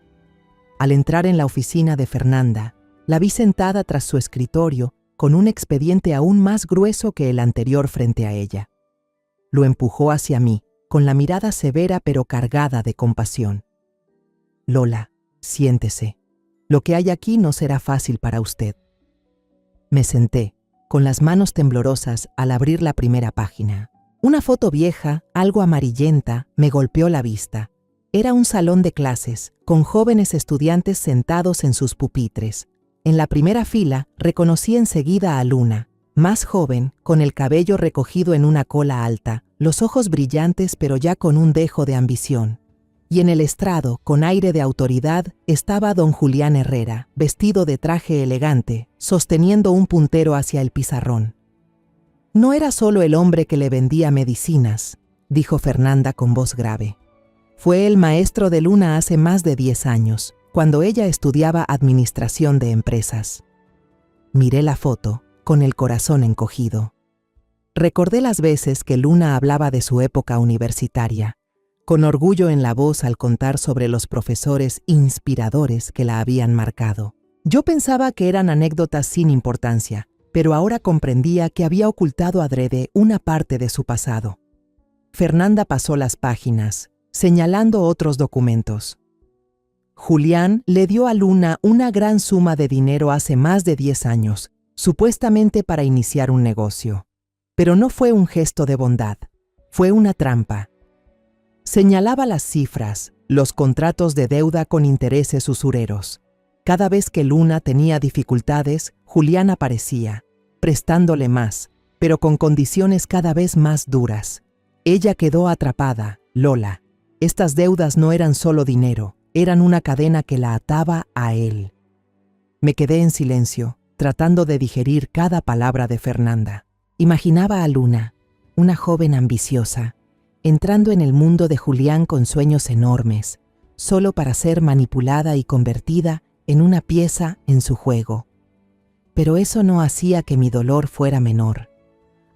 Al entrar en la oficina de Fernanda, la vi sentada tras su escritorio con un expediente aún más grueso que el anterior frente a ella. Lo empujó hacia mí, con la mirada severa pero cargada de compasión. Lola, siéntese. Lo que hay aquí no será fácil para usted. Me senté, con las manos temblorosas al abrir la primera página. Una foto vieja, algo amarillenta, me golpeó la vista. Era un salón de clases, con jóvenes estudiantes sentados en sus pupitres. En la primera fila reconocí enseguida a Luna, más joven, con el cabello recogido en una cola alta, los ojos brillantes pero ya con un dejo de ambición. Y en el estrado, con aire de autoridad, estaba don Julián Herrera, vestido de traje elegante, sosteniendo un puntero hacia el pizarrón. No era solo el hombre que le vendía medicinas, dijo Fernanda con voz grave. Fue el maestro de Luna hace más de 10 años, cuando ella estudiaba administración de empresas. Miré la foto, con el corazón encogido. Recordé las veces que Luna hablaba de su época universitaria, con orgullo en la voz al contar sobre los profesores inspiradores que la habían marcado. Yo pensaba que eran anécdotas sin importancia, pero ahora comprendía que había ocultado adrede una parte de su pasado. Fernanda pasó las páginas, señalando otros documentos. Julián le dio a Luna una gran suma de dinero hace más de 10 años, supuestamente para iniciar un negocio. Pero no fue un gesto de bondad, fue una trampa. Señalaba las cifras, los contratos de deuda con intereses usureros. Cada vez que Luna tenía dificultades, Julián aparecía, prestándole más, pero con condiciones cada vez más duras. Ella quedó atrapada, Lola. Estas deudas no eran solo dinero, eran una cadena que la ataba a él. Me quedé en silencio, tratando de digerir cada palabra de Fernanda. Imaginaba a Luna, una joven ambiciosa, entrando en el mundo de Julián con sueños enormes, solo para ser manipulada y convertida en una pieza en su juego. Pero eso no hacía que mi dolor fuera menor.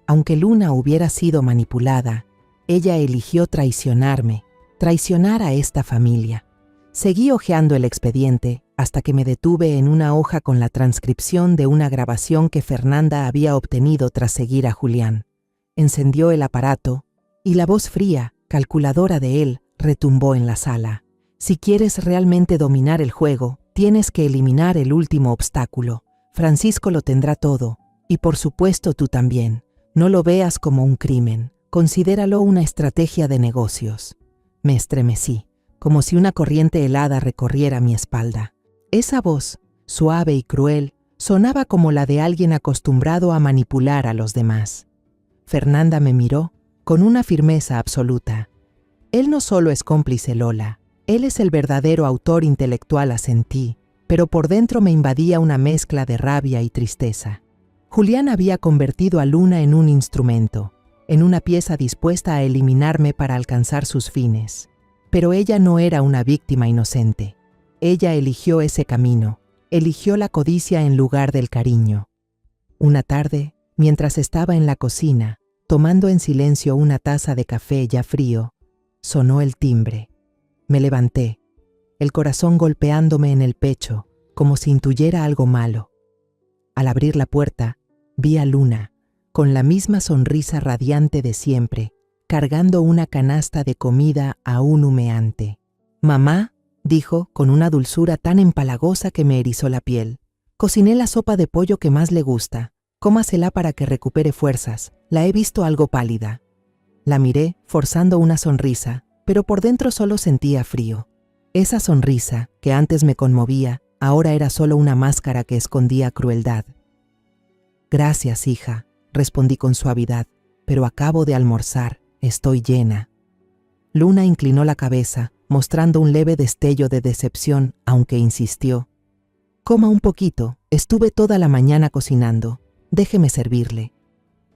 Aunque Luna hubiera sido manipulada, ella eligió traicionarme, traicionar a esta familia. Seguí hojeando el expediente hasta que me detuve en una hoja con la transcripción de una grabación que Fernanda había obtenido tras seguir a Julián. Encendió el aparato y la voz fría, calculadora de él, retumbó en la sala. Si quieres realmente dominar el juego, tienes que eliminar el último obstáculo. Francisco lo tendrá todo, y por supuesto tú también. No lo veas como un crimen, considéralo una estrategia de negocios. Me estremecí, como si una corriente helada recorriera mi espalda. Esa voz, suave y cruel, sonaba como la de alguien acostumbrado a manipular a los demás. Fernanda me miró con una firmeza absoluta. Él no solo es cómplice, Lola, él es el verdadero autor intelectual, asentí, pero por dentro me invadía una mezcla de rabia y tristeza. Julián había convertido a Luna en un instrumento, en una pieza dispuesta a eliminarme para alcanzar sus fines. Pero ella no era una víctima inocente. Ella eligió ese camino, eligió la codicia en lugar del cariño. Una tarde, mientras estaba en la cocina, tomando en silencio una taza de café ya frío, sonó el timbre. Me levanté, el corazón golpeándome en el pecho, como si intuyera algo malo. Al abrir la puerta, vi a Luna, con la misma sonrisa radiante de siempre, cargando una canasta de comida aún humeante. «Mamá», dijo, con una dulzura tan empalagosa que me erizó la piel, «cociné la sopa de pollo que más le gusta. Cómasela para que recupere fuerzas. La he visto algo pálida». La miré, forzando una sonrisa, pero por dentro solo sentía frío. Esa sonrisa, que antes me conmovía, ahora era solo una máscara que escondía crueldad. «Gracias, hija», respondí con suavidad, «pero acabo de almorzar, estoy llena». Luna inclinó la cabeza, mostrando un leve destello de decepción, aunque insistió. «Coma un poquito, estuve toda la mañana cocinando, déjeme servirle».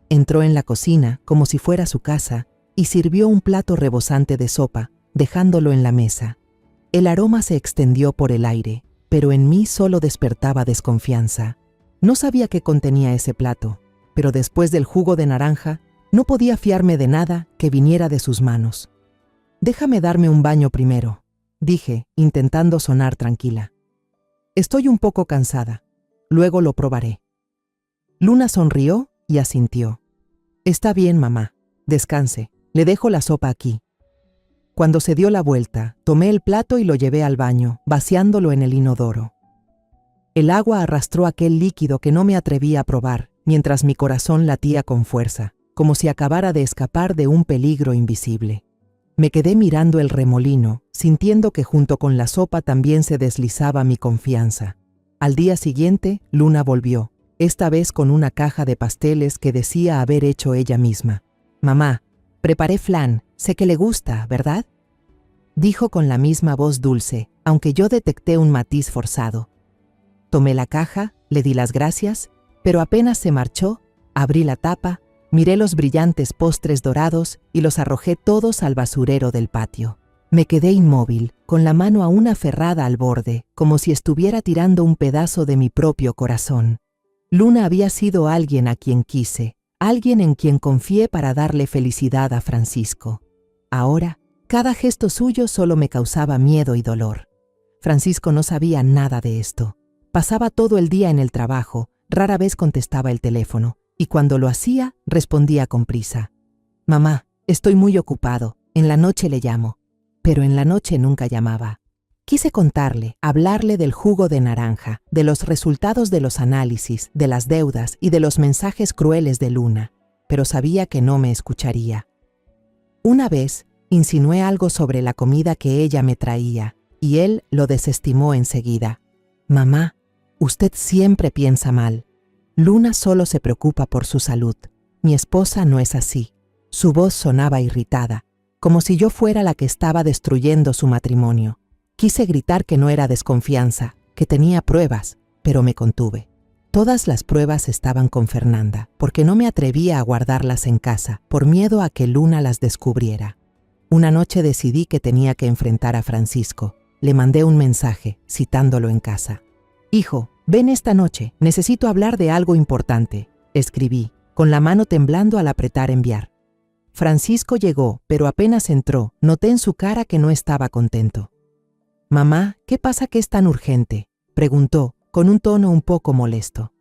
Entró en la cocina, como si fuera su casa, y sirvió un plato rebosante de sopa, dejándolo en la mesa. El aroma se extendió por el aire, pero en mí solo despertaba desconfianza. No sabía qué contenía ese plato, pero después del jugo de naranja, no podía fiarme de nada que viniera de sus manos. «Déjame darme un baño primero», dije, intentando sonar tranquila. «Estoy un poco cansada. Luego lo probaré». Luna sonrió y asintió. «Está bien, mamá. Descanse. Le dejo la sopa aquí». Cuando se dio la vuelta, tomé el plato y lo llevé al baño, vaciándolo en el inodoro. El agua arrastró aquel líquido que no me atrevía a probar, mientras mi corazón latía con fuerza, como si acabara de escapar de un peligro invisible. Me quedé mirando el remolino, sintiendo que junto con la sopa también se deslizaba mi confianza. Al día siguiente, Luna volvió, esta vez con una caja de pasteles que decía haber hecho ella misma. «Mamá, preparé flan, sé que le gusta, ¿verdad?», dijo con la misma voz dulce, aunque yo detecté un matiz forzado. Tomé la caja, le di las gracias, pero apenas se marchó, abrí la tapa, miré los brillantes postres dorados y los arrojé todos al basurero del patio. Me quedé inmóvil, con la mano aún aferrada al borde, como si estuviera tirando un pedazo de mi propio corazón. Luna había sido alguien a quien quise, alguien en quien confié para darle felicidad a Francisco. Ahora, cada gesto suyo solo me causaba miedo y dolor. Francisco no sabía nada de esto. Pasaba todo el día en el trabajo, rara vez contestaba el teléfono, y cuando lo hacía, respondía con prisa. «Mamá, estoy muy ocupado, en la noche le llamo». Pero en la noche nunca llamaba. Quise contarle, hablarle del jugo de naranja, de los resultados de los análisis, de las deudas y de los mensajes crueles de Luna, pero sabía que no me escucharía. Una vez, insinué algo sobre la comida que ella me traía, y él lo desestimó enseguida. «Mamá, usted siempre piensa mal. Luna solo se preocupa por su salud. Mi esposa no es así». Su voz sonaba irritada, como si yo fuera la que estaba destruyendo su matrimonio. Quise gritar que no era desconfianza, que tenía pruebas, pero me contuve. Todas las pruebas estaban con Fernanda, porque no me atrevía a guardarlas en casa, por miedo a que Luna las descubriera. Una noche decidí que tenía que enfrentar a Francisco, Le mandé un mensaje, citándolo en casa. «Hijo, ven esta noche, necesito hablar de algo importante», escribí, con la mano temblando al apretar enviar. Francisco llegó, pero apenas entró, noté en su cara que no estaba contento. «Mamá, ¿qué pasa que es tan urgente?», preguntó, con un tono un poco molesto.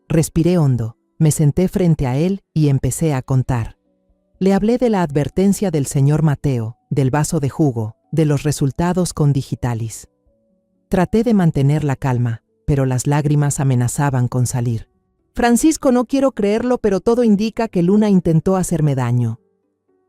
Respiré hondo, me senté frente a él y empecé a contar. Le hablé de la advertencia del señor Mateo, del vaso de jugo, de los resultados con Digitalis. Traté de mantener la calma, pero las lágrimas amenazaban con salir. «Francisco, no quiero creerlo, pero todo indica que Luna intentó hacerme daño».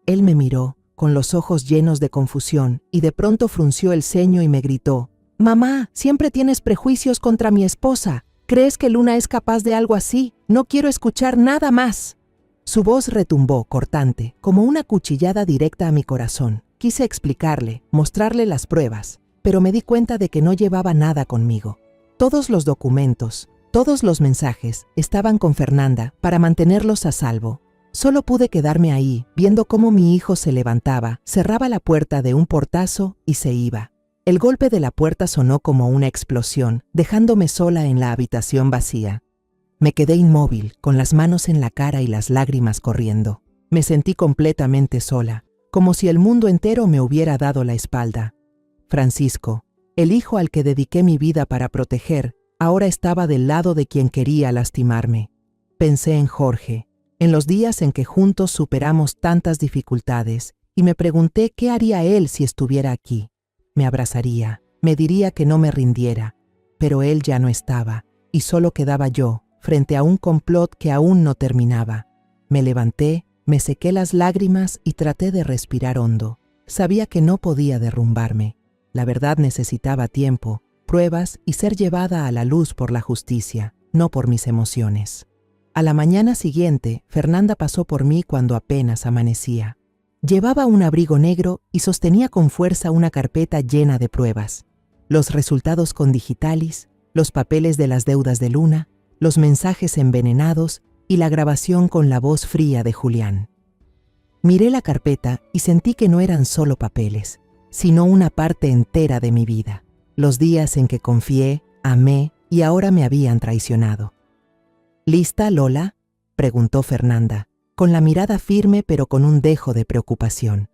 Él me miró, con los ojos llenos de confusión, y de pronto frunció el ceño y me gritó: «Mamá, siempre tienes prejuicios contra mi esposa. ¿Crees que Luna es capaz de algo así? No quiero escuchar nada más». Su voz retumbó, cortante, como una cuchillada directa a mi corazón. Quise explicarle, mostrarle las pruebas, pero me di cuenta de que no llevaba nada conmigo. Todos los documentos, todos los mensajes estaban con Fernanda para mantenerlos a salvo. Solo pude quedarme ahí, viendo cómo mi hijo se levantaba, cerraba la puerta de un portazo y se iba. El golpe de la puerta sonó como una explosión, dejándome sola en la habitación vacía. Me quedé inmóvil, con las manos en la cara y las lágrimas corriendo. Me sentí completamente sola, como si el mundo entero me hubiera dado la espalda. Francisco, el hijo al que dediqué mi vida para proteger, ahora estaba del lado de quien quería lastimarme. Pensé en Jorge, en los días en que juntos superamos tantas dificultades, y me pregunté qué haría él si estuviera aquí. Me abrazaría, me diría que no me rindiera, pero él ya no estaba, y solo quedaba yo, frente a un complot que aún no terminaba. Me levanté, me sequé las lágrimas y traté de respirar hondo. Sabía que no podía derrumbarme. La verdad necesitaba tiempo, pruebas y ser llevada a la luz por la justicia, no por mis emociones. A la mañana siguiente, Fernanda pasó por mí cuando apenas amanecía. Llevaba un abrigo negro y sostenía con fuerza una carpeta llena de pruebas. Los resultados con Digitalis, los papeles de las deudas de Luna, los mensajes envenenados y la grabación con la voz fría de Julián. Miré la carpeta y sentí que no eran solo papeles, sino una parte entera de mi vida. Los días en que confié, amé y ahora me habían traicionado. ¿Lista, Lola?, preguntó Fernanda, con la mirada firme pero con un dejo de preocupación.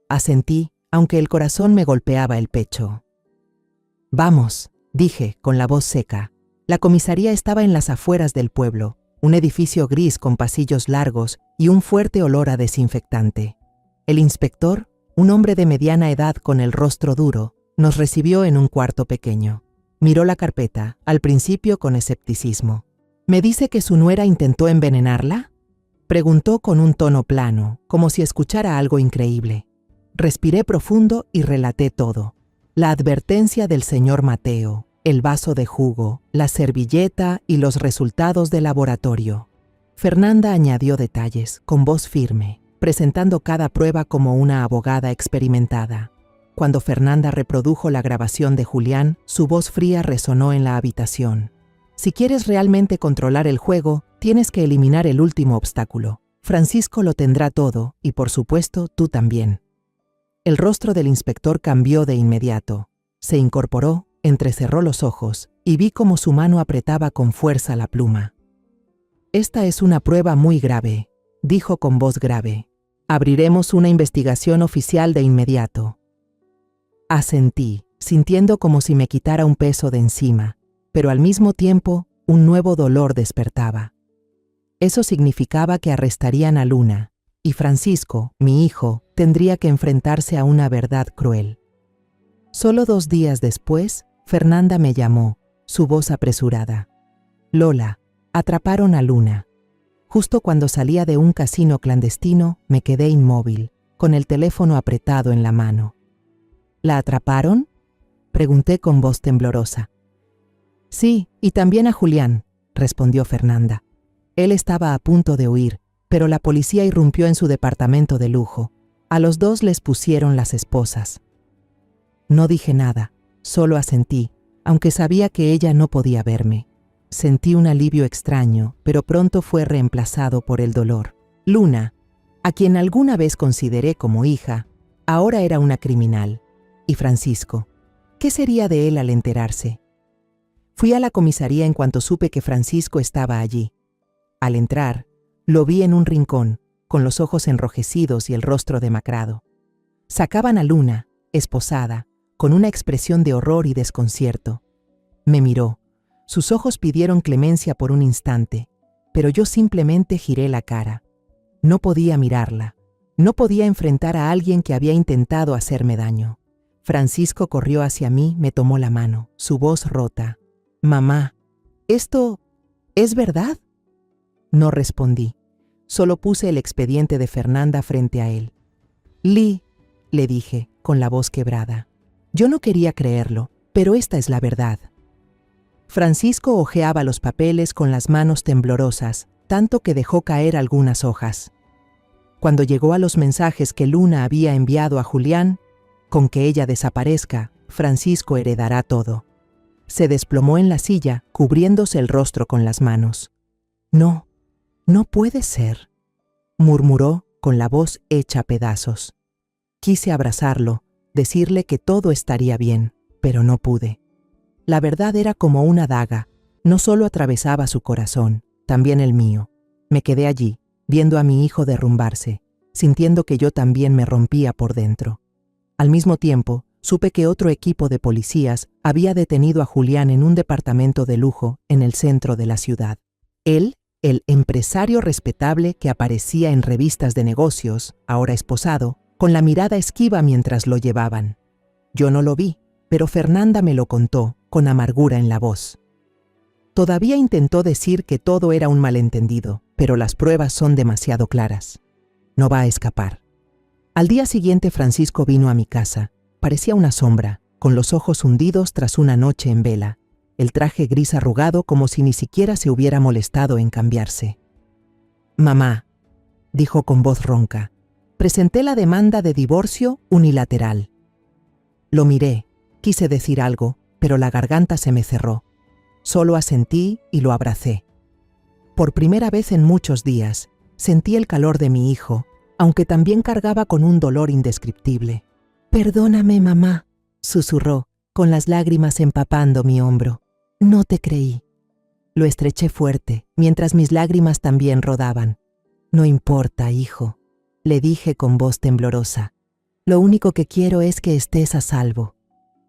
Asentí, aunque el corazón me golpeaba el pecho. «Vamos», dije, con la voz seca. La comisaría estaba en las afueras del pueblo, un edificio gris con pasillos largos y un fuerte olor a desinfectante. El inspector, un hombre de mediana edad con el rostro duro, nos recibió en un cuarto pequeño. Miró la carpeta, al principio con escepticismo. «¿Me dice que su nuera intentó envenenarla?», preguntó con un tono plano, como si escuchara algo increíble. Respiré profundo y relaté todo. La advertencia del señor Mateo, el vaso de jugo, la servilleta y los resultados del laboratorio. Fernanda añadió detalles, con voz firme, presentando cada prueba como una abogada experimentada. Cuando Fernanda reprodujo la grabación de Julián, su voz fría resonó en la habitación. «Si quieres realmente controlar el juego, tienes que eliminar el último obstáculo. Francisco lo tendrá todo, y por supuesto, tú también». El rostro del inspector cambió de inmediato. Se incorporó, entrecerró los ojos, y vi cómo su mano apretaba con fuerza la pluma. «Esta es una prueba muy grave», dijo con voz grave. «Abriremos una investigación oficial de inmediato». Asentí, sintiendo como si me quitara un peso de encima, pero al mismo tiempo un nuevo dolor despertaba. Eso significaba que arrestarían a Luna, y Francisco, mi hijo, tendría que enfrentarse a una verdad cruel. Solo 2 días después, Fernanda me llamó, su voz apresurada. «Lola, atraparon a Luna». Justo cuando salía de un casino clandestino, me quedé inmóvil, con el teléfono apretado en la mano. «¿La atraparon?», pregunté con voz temblorosa. «Sí, y también a Julián», respondió Fernanda. «Él estaba a punto de huir, pero la policía irrumpió en su departamento de lujo. A los 2 les pusieron las esposas». No dije nada, solo asentí, aunque sabía que ella no podía verme. Sentí un alivio extraño, pero pronto fue reemplazado por el dolor. Luna, a quien alguna vez consideré como hija, ahora era una criminal. Y Francisco. ¿Qué sería de él al enterarse? Fui a la comisaría en cuanto supe que Francisco estaba allí. Al entrar, lo vi en un rincón, con los ojos enrojecidos y el rostro demacrado. Sacaban a Luna, esposada, con una expresión de horror y desconcierto. Me miró. Sus ojos pidieron clemencia por un instante, pero yo simplemente giré la cara. No podía mirarla. No podía enfrentar a alguien que había intentado hacerme daño. Francisco corrió hacia mí, me tomó la mano, su voz rota. «Mamá, ¿esto es verdad?» No respondí. Solo puse el expediente de Fernanda frente a él. «Lee», le dije, con la voz quebrada. Yo no quería creerlo, pero esta es la verdad. Francisco hojeaba los papeles con las manos temblorosas, tanto que dejó caer algunas hojas. Cuando llegó a los mensajes que Luna había enviado a Julián, con que ella desaparezca, Francisco heredará todo. Se desplomó en la silla, cubriéndose el rostro con las manos. «No, no puede ser», murmuró con la voz hecha pedazos. Quise abrazarlo, decirle que todo estaría bien, pero no pude. La verdad era como una daga, no solo atravesaba su corazón, también el mío. Me quedé allí, viendo a mi hijo derrumbarse, sintiendo que yo también me rompía por dentro. Al mismo tiempo, supe que otro equipo de policías había detenido a Julián en un departamento de lujo en el centro de la ciudad. Él, el empresario respetable que aparecía en revistas de negocios, ahora esposado, con la mirada esquiva mientras lo llevaban. Yo no lo vi, pero Fernanda me lo contó, con amargura en la voz. Todavía intentó decir que todo era un malentendido, pero las pruebas son demasiado claras. No va a escapar. Al día siguiente Francisco vino a mi casa. Parecía una sombra, con los ojos hundidos tras una noche en vela, el traje gris arrugado como si ni siquiera se hubiera molestado en cambiarse. «Mamá», dijo con voz ronca, «presenté la demanda de divorcio unilateral». Lo miré, quise decir algo, pero la garganta se me cerró. Solo asentí y lo abracé. Por primera vez en muchos días, sentí el calor de mi hijo, aunque también cargaba con un dolor indescriptible. «Perdóname, mamá», susurró, con las lágrimas empapando mi hombro. «No te creí». Lo estreché fuerte, mientras mis lágrimas también rodaban. «No importa, hijo», le dije con voz temblorosa. «Lo único que quiero es que estés a salvo».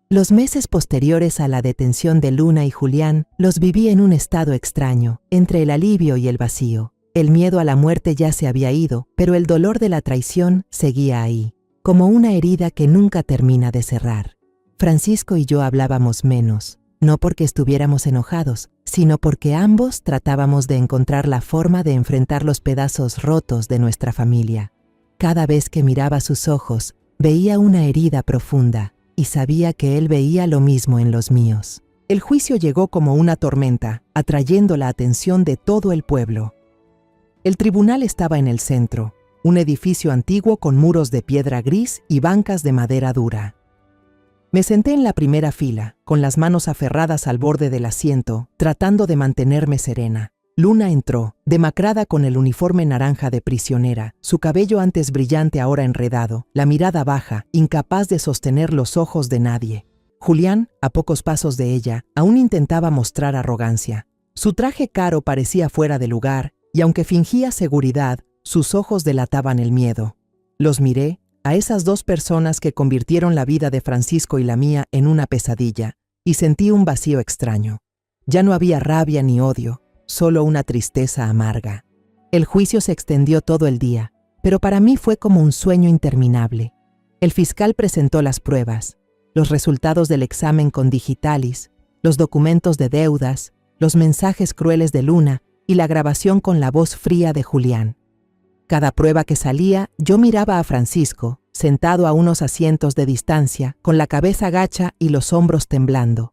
Los meses posteriores a la detención de Luna y Julián los viví en un estado extraño, entre el alivio y el vacío. El miedo a la muerte ya se había ido, pero el dolor de la traición seguía ahí, como una herida que nunca termina de cerrar. Francisco y yo hablábamos menos, no porque estuviéramos enojados, sino porque ambos tratábamos de encontrar la forma de enfrentar los pedazos rotos de nuestra familia. Cada vez que miraba sus ojos, veía una herida profunda, y sabía que él veía lo mismo en los míos. El juicio llegó como una tormenta, atrayendo la atención de todo el pueblo. El tribunal estaba en el centro, un edificio antiguo con muros de piedra gris y bancas de madera dura. Me senté en la primera fila, con las manos aferradas al borde del asiento, tratando de mantenerme serena. Luna entró, demacrada con el uniforme naranja de prisionera, su cabello antes brillante ahora enredado, la mirada baja, incapaz de sostener los ojos de nadie. Julián, a pocos pasos de ella, aún intentaba mostrar arrogancia. Su traje caro parecía fuera de lugar, y aunque fingía seguridad, sus ojos delataban el miedo. Los miré, a esas dos personas que convirtieron la vida de Francisco y la mía en una pesadilla, y sentí un vacío extraño. Ya no había rabia ni odio, solo una tristeza amarga. El juicio se extendió todo el día, pero para mí fue como un sueño interminable. El fiscal presentó las pruebas, los resultados del examen con digitalis, los documentos de deudas, los mensajes crueles de Luna y la grabación con la voz fría de Julián. Cada prueba que salía, yo miraba a Francisco, sentado a unos asientos de distancia, con la cabeza gacha y los hombros temblando.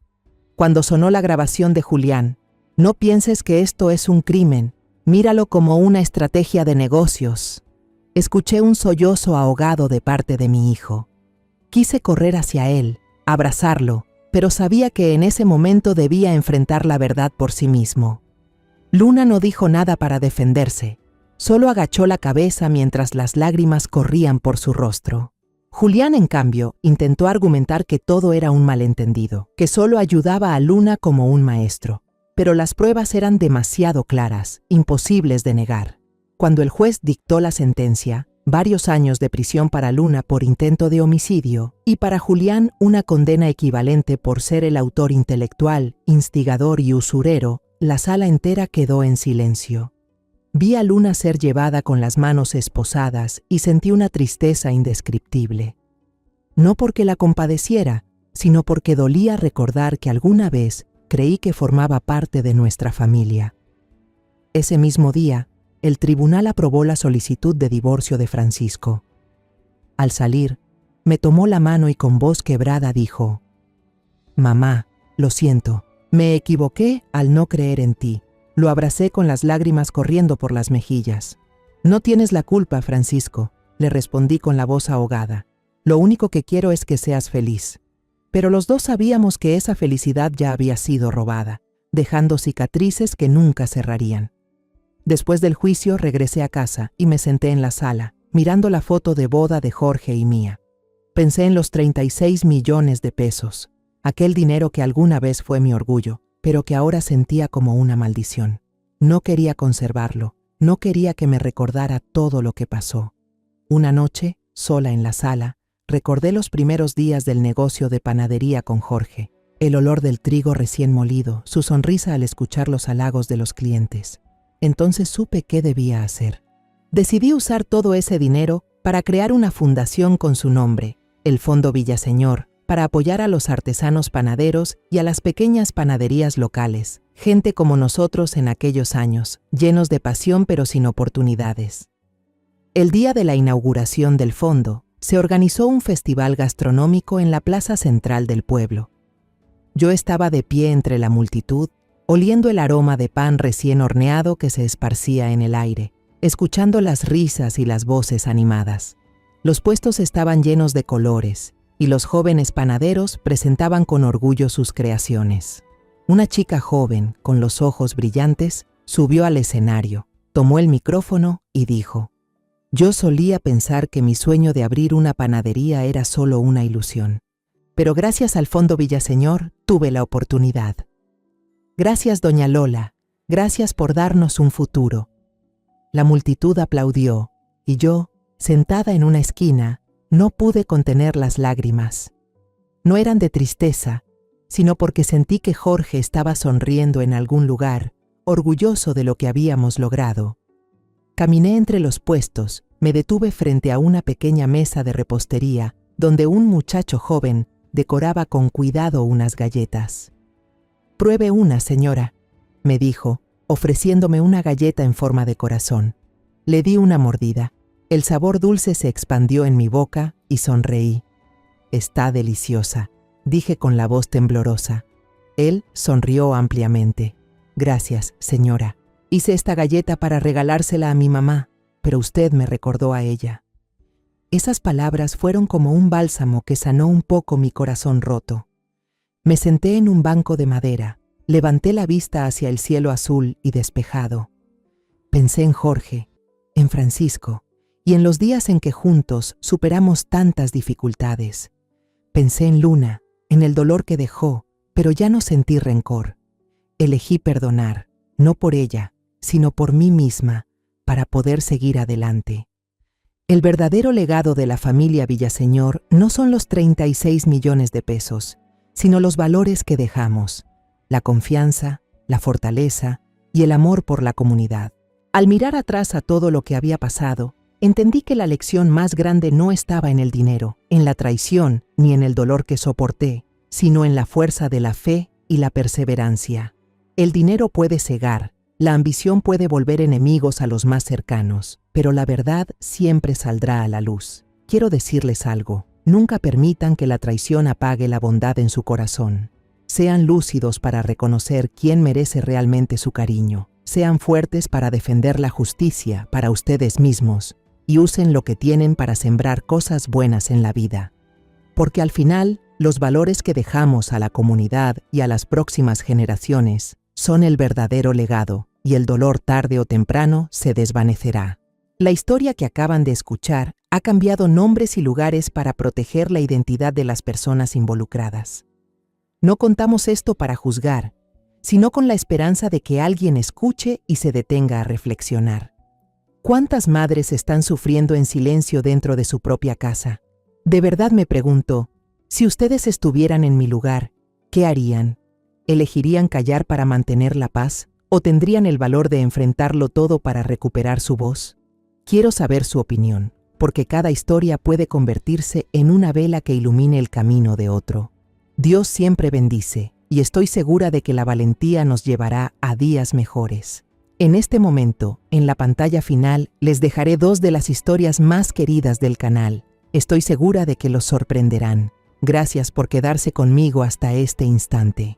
Cuando sonó la grabación de Julián, «No pienses que esto es un crimen, míralo como una estrategia de negocios». Escuché un sollozo ahogado de parte de mi hijo. Quise correr hacia él, abrazarlo, pero sabía que en ese momento debía enfrentar la verdad por sí mismo. Luna no dijo nada para defenderse, solo agachó la cabeza mientras las lágrimas corrían por su rostro. Julián, en cambio, intentó argumentar que todo era un malentendido, que solo ayudaba a Luna como un maestro. Pero las pruebas eran demasiado claras, imposibles de negar. Cuando el juez dictó la sentencia, varios años de prisión para Luna por intento de homicidio y para Julián una condena equivalente por ser el autor intelectual, instigador y usurero, la sala entera quedó en silencio. Vi a Luna ser llevada con las manos esposadas y sentí una tristeza indescriptible. No porque la compadeciera, sino porque dolía recordar que alguna vez creí que formaba parte de nuestra familia. Ese mismo día, el tribunal aprobó la solicitud de divorcio de Francisco. Al salir, me tomó la mano y con voz quebrada dijo: «Mamá, lo siento, me equivoqué al no creer en ti». Lo abracé con las lágrimas corriendo por las mejillas. «No tienes la culpa, Francisco», le respondí con la voz ahogada. «Lo único que quiero es que seas feliz». Pero los dos sabíamos que esa felicidad ya había sido robada, dejando cicatrices que nunca cerrarían. Después del juicio regresé a casa y me senté en la sala, mirando la foto de boda de Jorge y mía. Pensé en los 36 millones de pesos, aquel dinero que alguna vez fue mi orgullo, pero que ahora sentía como una maldición. No quería conservarlo, no quería que me recordara todo lo que pasó. Una noche, sola en la sala, recordé los primeros días del negocio de panadería con Jorge, el olor del trigo recién molido, su sonrisa al escuchar los halagos de los clientes. Entonces supe qué debía hacer. Decidí usar todo ese dinero para crear una fundación con su nombre, el Fondo Villaseñor, para apoyar a los artesanos panaderos y a las pequeñas panaderías locales, gente como nosotros en aquellos años, llenos de pasión pero sin oportunidades. El día de la inauguración del fondo, se organizó un festival gastronómico en la plaza central del pueblo. Yo estaba de pie entre la multitud, oliendo el aroma de pan recién horneado que se esparcía en el aire, escuchando las risas y las voces animadas. Los puestos estaban llenos de colores, y los jóvenes panaderos presentaban con orgullo sus creaciones. Una chica joven, con los ojos brillantes, subió al escenario, tomó el micrófono y dijo: «Yo solía pensar que mi sueño de abrir una panadería era solo una ilusión, pero gracias al Fondo Villaseñor tuve la oportunidad. Gracias, doña Lola, gracias por darnos un futuro». La multitud aplaudió, y yo, sentada en una esquina, no pude contener las lágrimas. No eran de tristeza, sino porque sentí que Jorge estaba sonriendo en algún lugar, orgulloso de lo que habíamos logrado. Caminé entre los puestos, me detuve frente a una pequeña mesa de repostería, donde un muchacho joven decoraba con cuidado unas galletas. «Pruebe una, señora», me dijo, ofreciéndome una galleta en forma de corazón. Le di una mordida. El sabor dulce se expandió en mi boca y sonreí. «Está deliciosa», dije con la voz temblorosa. Él sonrió ampliamente. «Gracias, señora. Hice esta galleta para regalársela a mi mamá, pero usted me recordó a ella». Esas palabras fueron como un bálsamo que sanó un poco mi corazón roto. Me senté en un banco de madera, levanté la vista hacia el cielo azul y despejado. Pensé en Jorge, en Francisco, y en los días en que juntos superamos tantas dificultades. Pensé en Luna, en el dolor que dejó, pero ya no sentí rencor. Elegí perdonar, no por ella, sino por mí misma, para poder seguir adelante. El verdadero legado de la familia Villaseñor no son los 36 millones de pesos, sino los valores que dejamos, la confianza, la fortaleza y el amor por la comunidad. Al mirar atrás a todo lo que había pasado, entendí que la lección más grande no estaba en el dinero, en la traición, ni en el dolor que soporté, sino en la fuerza de la fe y la perseverancia. El dinero puede cegar, la ambición puede volver enemigos a los más cercanos, pero la verdad siempre saldrá a la luz. Quiero decirles algo: nunca permitan que la traición apague la bondad en su corazón. Sean lúcidos para reconocer quién merece realmente su cariño. Sean fuertes para defender la justicia para ustedes mismos y usen lo que tienen para sembrar cosas buenas en la vida. Porque al final, los valores que dejamos a la comunidad y a las próximas generaciones son el verdadero legado, y el dolor tarde o temprano se desvanecerá. La historia que acaban de escuchar Ha cambiado nombres y lugares para proteger la identidad de las personas involucradas. No contamos esto para juzgar, sino con la esperanza de que alguien escuche y se detenga a reflexionar. ¿Cuántas madres están sufriendo en silencio dentro de su propia casa? De verdad me pregunto, si ustedes estuvieran en mi lugar, ¿qué harían? ¿Elegirían callar para mantener la paz o tendrían el valor de enfrentarlo todo para recuperar su voz? Quiero saber su opinión, porque cada historia puede convertirse en una vela que ilumine el camino de otro. Dios siempre bendice, y estoy segura de que la valentía nos llevará a días mejores. En este momento, en la pantalla final, les dejaré 2 de las historias más queridas del canal. Estoy segura de que los sorprenderán. Gracias por quedarse conmigo hasta este instante.